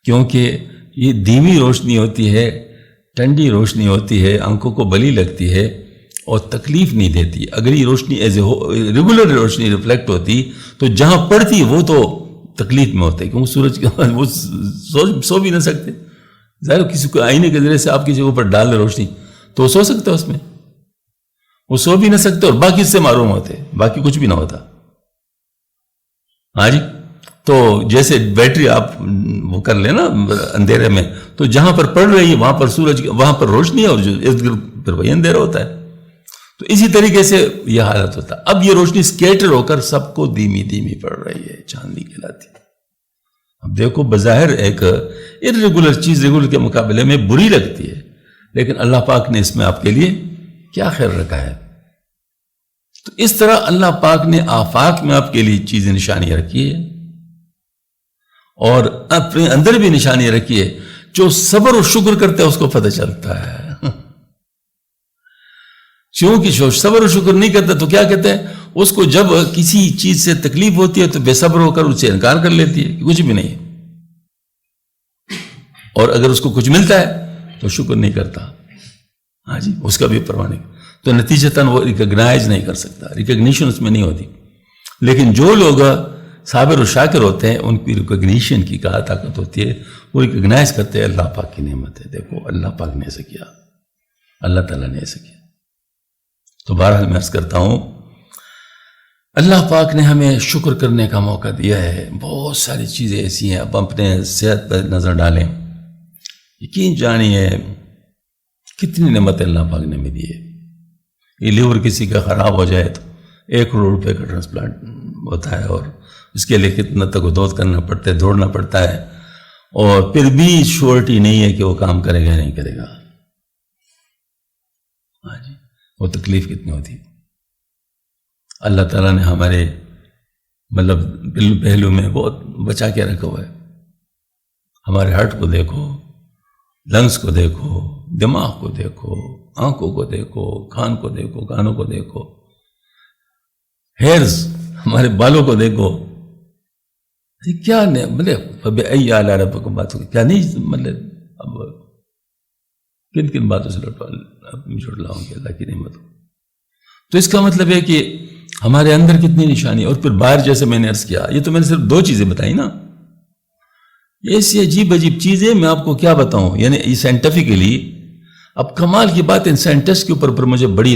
کیونکہ یہ دھیمی روشنی ہوتی ہے، ٹھنڈی روشنی ہوتی ہے، آنکھوں کو بلی لگتی ہے اور تکلیف نہیں دیتی. اگر یہ روشنی ایز اے ریگولر روشنی ریفلیکٹ ہوتی تو جہاں پڑتی وہ تو تکلیف میں ہوتے، کیونکہ سورج کے وہ سو بھی نہ سکتے. ظاہر کسی کو آئینے کے ذریعے سے آپ کسی اوپر ڈال دے روشنی تو وہ سو سکتا ہے، اس میں وہ سو بھی نہ سکتے اور باقی اس سے معروم ہوتے، باقی کچھ بھی نہ ہوتا. ہاں جی. تو جیسے بیٹری آپ وہ کر لیں نا اندھیرے میں، تو جہاں پر پڑ رہی ہے وہاں پر سورج، وہاں پر روشنی ہے اور جو ارد گرد پھر وہی اندھیرا ہوتا ہے. تو اسی طریقے سے یہ حالت ہوتا ہے. اب یہ روشنی سکیٹر ہو کر سب کو دھیمی دھیمی پڑ رہی ہے، چاندنی کہلاتی. اب دیکھو بظاہر ایک ارریگولر چیز ریگولر کے مقابلے میں بری لگتی ہے، لیکن اللہ پاک نے اس میں آپ کے لیے کیا خیر رکھا ہے. تو اس طرح اللہ پاک نے آفاق میں آپ کے لیے چیزیں نشانیاں رکھی ہے اور اپنے اندر بھی نشانیاں رکھی ہے. جو صبر و شکر کرتے ہیں اس کو پتہ چلتا ہے. چونکہ جو صبر و شکر نہیں کرتا تو کیا کہتے ہیں اس کو، جب کسی چیز سے تکلیف ہوتی ہے تو بے صبر ہو کر اسے انکار کر لیتی ہے کہ کچھ بھی نہیں، اور اگر اس کو کچھ ملتا ہے تو شکر نہیں کرتا. ہاں جی، اس کا بھی پرواہ نہیں. تو نتیجتاً وہ ریکگنائز نہیں کر سکتا، ریکگنیشن اس میں نہیں ہوتی. لیکن جو لوگ صابر و شاکر ہوتے ہیں ان کی ریکگنیشن کی کہا طاقت ہوتی ہے، وہ ریکگنائز کرتے ہیں اللہ پاک کی نعمت ہے. دیکھو اللہ پاک نے ایسا کیا، اللہ تعالیٰ نے ایسا کیا. تو بہرحال میں عرض کرتا ہوں اللہ پاک نے ہمیں شکر کرنے کا موقع دیا ہے. بہت ساری چیزیں ایسی ہیں. اب اپنے صحت پر نظر ڈالیں، یقین جانیے کتنی نعمت اللہ پاک نے ہمیں دی ہے. یہ لیور کسی کا خراب ہو جائے تو 1 کروڑ روپے کا ٹرانسپلانٹ ہوتا ہے اور اس کے لیے کتنا تک دود کرنا پڑتا ہے، دوڑنا پڑتا ہے، اور پھر بھی شورٹی نہیں ہے کہ وہ کام کرے گا نہیں کرے گا. ہاں جی، وہ تکلیف کتنی ہوتی. اللہ تعالیٰ نے ہمارے پہلو میں بہت بچا کے رکھا ہوا ہے. ہمارے ہارٹ کو دیکھو، لنگس کو دیکھو، دماغ کو دیکھو، آنکھوں کو دیکھو، کان کو دیکھو، کانوں کو دیکھو، ہیئرز، ہمارے بالوں کو دیکھو. کیا بات کیا نہیں، مطلب اب کن کن باتوں سے جڑ لاؤں گے اللہ کی نعمت کو. تو اس کا مطلب ہے کہ ہمارے اندر کتنی نشانی، اور پھر باہر جیسے میں نے عرض کیا، یہ تو میں نے صرف 2 چیزیں بتائی نا. ایسی عجیب عجیب چیزیں میں آپ کو کیا بتاؤں. یعنی یہ سائنٹیفکلی اب کمال کی بات، ان سائنٹسٹ کے اوپر مجھے بڑی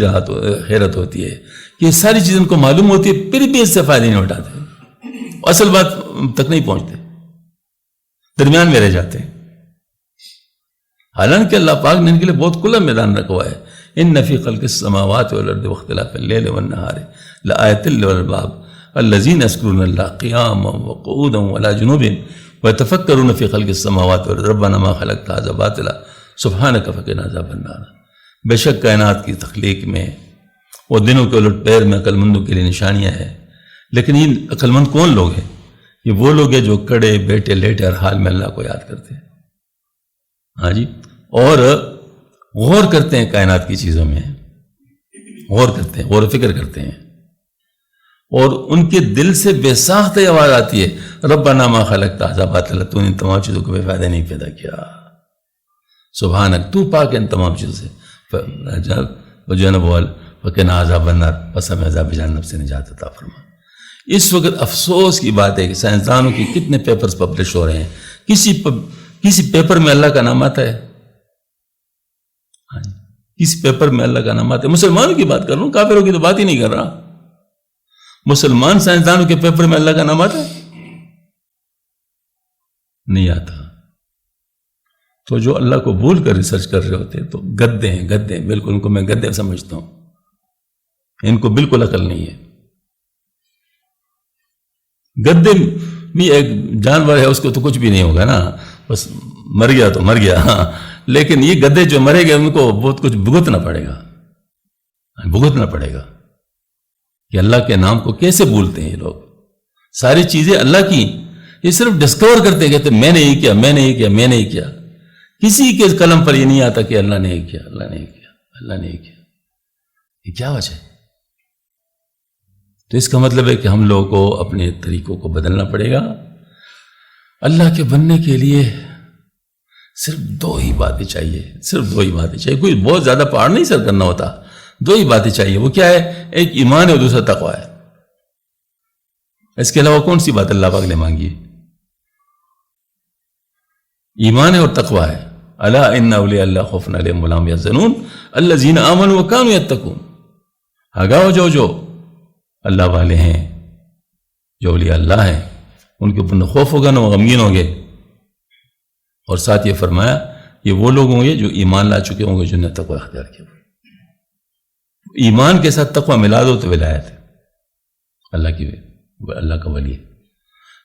حیرت ہوتی ہے کہ ساری چیزیں ان کو معلوم ہوتی ہے پھر بھی اس سے فائدہ نہیں اٹھاتے، اصل بات تک نہیں پہنچتے، درمیان میں رہ جاتے ہیں. حالانکہ اللہ پاک نے ان کے لیے بہت کھلا میدان رکھا ہوا ہے. ان فی خلق السماوات والارض واختلاف اللیل والنہار لآیات للالباب الذین یذکرون اللہ قیاما وقعودا وعلی جنوبہم ویتفکرون فی خلق السماوات والارض ربنا ما خلقت ھذا باطلا سبحانک فقنا عذاب النار. بے شک کائنات کی تخلیق میں اور دنوں کے الٹ پیر میں عقل مندوں کے لیے نشانیاں ہیں. لیکن یہ عقل مند کون لوگ ہیں؟ یہ وہ لوگ ہیں جو کڑے بیٹھے لیٹے ہر حال میں اللہ کو یاد کرتے ہیں. ہاں جی، اور غور کرتے ہیں کائنات کی چیزوں میں، غور کرتے ہیں، غور و فکر کرتے ہیں، اور ان کے دل سے بے ساخت آواز آتی ہے ربنا ما خلقت ھذا باطلا، تو ان تمام چیزوں کو بے فائدہ نہیں پیدا کیا. سبحانک، تو پاک ہے ان تمام چیزوں سے. فقنا عذاب النار، پس ہمیں عذاب جہنم سے نجات عطا فرما. اس وقت افسوس کی بات ہے کہ سائنسدانوں کی کتنے پیپرز پبلش ہو رہے ہیں، کسی پیپر میں اللہ کا نام آتا ہے؟ کسی پیپر میں اللہ کا نام آتا ہے؟ مسلمانوں کی بات کر رہا ہوں، کافروں کی تو بات ہی نہیں کر رہا. مسلمان سائنسدانوں کے پیپر میں اللہ کا نام آتا ہے؟ نہیں آتا. تو جو اللہ کو بھول کر ریسرچ کر رہے ہوتے تو گدے ہیں، گدے ہیں بالکل. ان کو میں گدے سمجھتا ہوں، ان کو بالکل عقل نہیں ہے. گدے بھی ایک جانور ہے، اس کو تو کچھ بھی نہیں ہوگا نا، بس مر گیا تو مر گیا. ہاں، لیکن یہ گدے جو مرے گئے ان کو بہت کچھ بھگتنا پڑے گا، بھگتنا پڑے گا کہ اللہ کے نام کو کیسے بھولتے ہیں یہ لوگ. ساری چیزیں اللہ کی، یہ صرف ڈسکور کرتے کہتے میں نے یہ کیا، میں نے یہ کیا، میں نے یہ کیا. کسی کے قلم پر یہ نہیں آتا کہ اللہ نے یہ کیا، اللہ نے یہ کیا، اللہ نے یہ کیا. یہ کیا وجہ ہے؟ تو اس کا مطلب ہے کہ ہم لوگوں کو اپنے طریقوں کو بدلنا پڑے گا. اللہ کے بننے کے لیے صرف دو ہی باتیں چاہیے، صرف دو ہی باتیں چاہیے. کوئی بہت زیادہ پہاڑ نہیں سر کرنا ہوتا، دو ہی باتیں چاہیے. وہ کیا ہے؟ ایک ایمان ہے اور دوسرا تقویٰ ہے. اس کے علاوہ کون سی بات اللہ پاک نے مانگی ہے؟ ایمان ہے اور تقویٰ ہے. الا ان اولیاء اللہ خوف علیہم ولا هم يحزنون الذین آمنوا وكانوا يتقون. آگاہ جو اللہ والے ہیں، جو اولیاء اللہ ہیں، ان کے اوپر نہ خوف ہوگا نہ وہ غمگین ہوں گے. اور ساتھ یہ فرمایا یہ وہ لوگ ہوں گے جو ایمان لا چکے ہوں گے، جنہوں نے تقویٰ اختیار کیا. ایمان کے ساتھ تقویٰ ملا دو تو ولایت ہے، اللہ کا ولی ہے.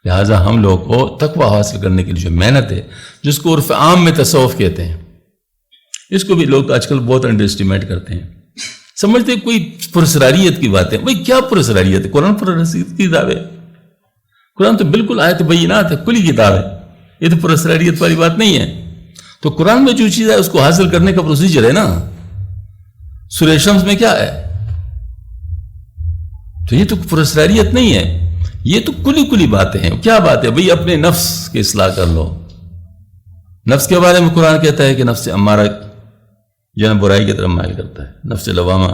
لہٰذا ہم لوگوں کو تقویٰ حاصل کرنے کے لیے جو محنت ہے، جس کو عرف عام میں تصوف کہتے ہیں، اس کو بھی لوگ آج کل بہت انڈر اسٹیمیٹ کرتے ہیں. سمجھتے کوئی پرسراریت کی بات ہے. بھائی کیا پرسراریت ہے؟ قرآن پرسراریت کی کتاب ہے. قرآن تو بالکل آیت بینات ہے، کھلی کتاب ہے. یہ تو پرسراریت والی بات نہیں ہے. تو قرآن میں جو چیز ہے اس کو حاصل کرنے کا پروسیجر ہے نا. سورہ شمس میں کیا ہے؟ تو یہ تو پرسراریت نہیں ہے، یہ تو کلی باتیں ہیں. کیا بات ہے؟ بھئی اپنے نفس کی اصلاح کر لو. نفس کے بارے میں قرآن کہتا ہے کہ نفس امارہ جو ہے برائی کی طرف مائل کرتا ہے، نفس لوامہ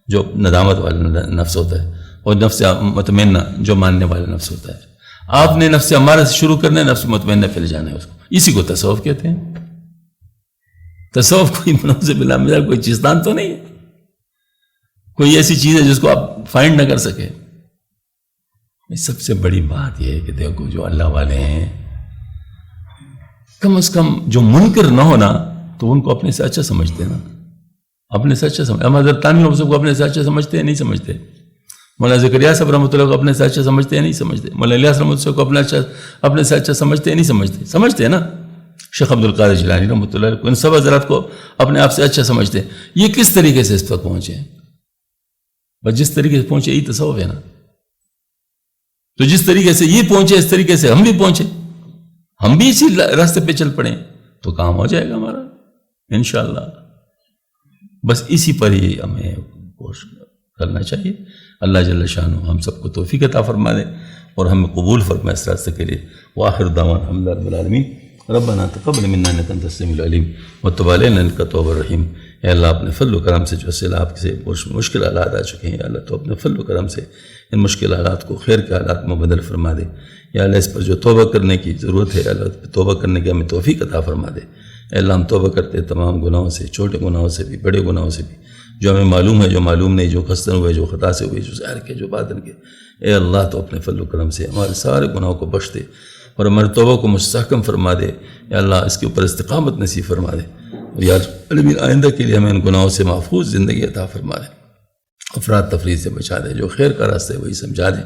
جو ندامت والا نفس ہوتا ہے، اور نفس مطمئنہ جو ماننے والا نفس ہوتا ہے. آپ نے نفس امارہ سے شروع کرنا ہے، نفس مطمئنہ پھر جانا ہے اس کو. اسی کو تصوف کہتے ہیں. تصوف کوئی منوز بلا مزار کوئی چیزدان تو نہیں ہے، کوئی ایسی چیز ہے جس کو آپ فائنڈ نہ کر سکے. سب سے بڑی بات یہ ہے کہ دیکھو جو اللہ والے ہیں، کم از کم جو منکر نہ ہونا تو ان کو اپنے سے اچھا سمجھتے ہیں نا، اپنے سے اچھا سمجھتے. ہم حضرت تانوی رحمۃ اللہ کو اپنے سے اچھا سمجھتے ہیں؟ نہیں سمجھتے. مولانا زکریا صاحب رحمۃ اللہ کو اپنے سے اچھا سمجھتے ہیں؟ نہیں سمجھتے. مولانا الیاس رحمۃ اللہ کو اپنے سے اچھا سمجھتے ہیں؟ نہیں سمجھتے. سمجھتے ہیں نا. شیخ عبد القادر جیلانی رحمۃ اللہ کو، ان سب حضرات کو اپنے آپ سے اچھا سمجھتے ہیں. یہ کس طریقے سے اس تک پہنچے؟ بس جس طریقے سے پہنچے یہی تصوف ہے نا. تو جس طریقے سے یہ پہنچے اس طریقے سے ہم بھی پہنچے، ہم بھی اسی راستے پہ چل پڑیں تو کام ہو جائے گا ہمارا انشاءاللہ. بس اسی پر ہی ہمیں کوشش کرنا چاہیے. اللہ جل شانہ ہم سب کو توفیق عطا فرما دے اور ہمیں قبول فرمائے اس راستے کے لیے. وآخر دعوانا الحمد للہ رب العالمین. ربنا تقبل منا انک انت السمیع العلیم وتب علینا انک التواب الرحیم. اے اللہ اپنے فضل و کرم سے جو سیلاب سے مشکل حالات آ چکے ہیں، اللہ تو اپنے فضل و کرم سے ان مشکل حالات کو خیر کے حالات میں بدل فرما دے. یا اللہ اس پر جو توبہ کرنے کی ضرورت ہے، اللہ توبہ کرنے کی ہمیں توفیق عطا فرما دے. اے اللہ ہم توبہ کرتے تمام گناہوں سے، چھوٹے گناہوں سے بھی، بڑے گناہوں سے بھی، جو ہمیں معلوم ہے، جو معلوم نہیں، جو قصدن ہوئے، جو خطا سے ہوئے، جو ظاہر کے، جو باطن کے. اے اللہ تو اپنے فضل و کرم سے ہمارے سارے گناہوں کو بخش دے اور ہمارے توبہ کو مستحکم فرما دے. یا اللہ اس کے اوپر استقامت نصیب فرما دے. اور یا رب آئندہ کے لیے ہمیں ان گناہوں سے محفوظ زندگی عطا فرما دے. افراد تفریح سے بچا دے. جو خیر کا راستہ ہے وہی سمجھا دے.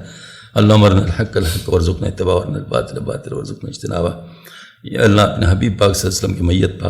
اللہم ارنا الحق الحق وارزقنا اتباعہ، ورنا الباطل باطل وارزقنا اجتنابہ. یا اللہ اپنے حبیب پاک صلی اللہ علیہ وسلم کی میت پاک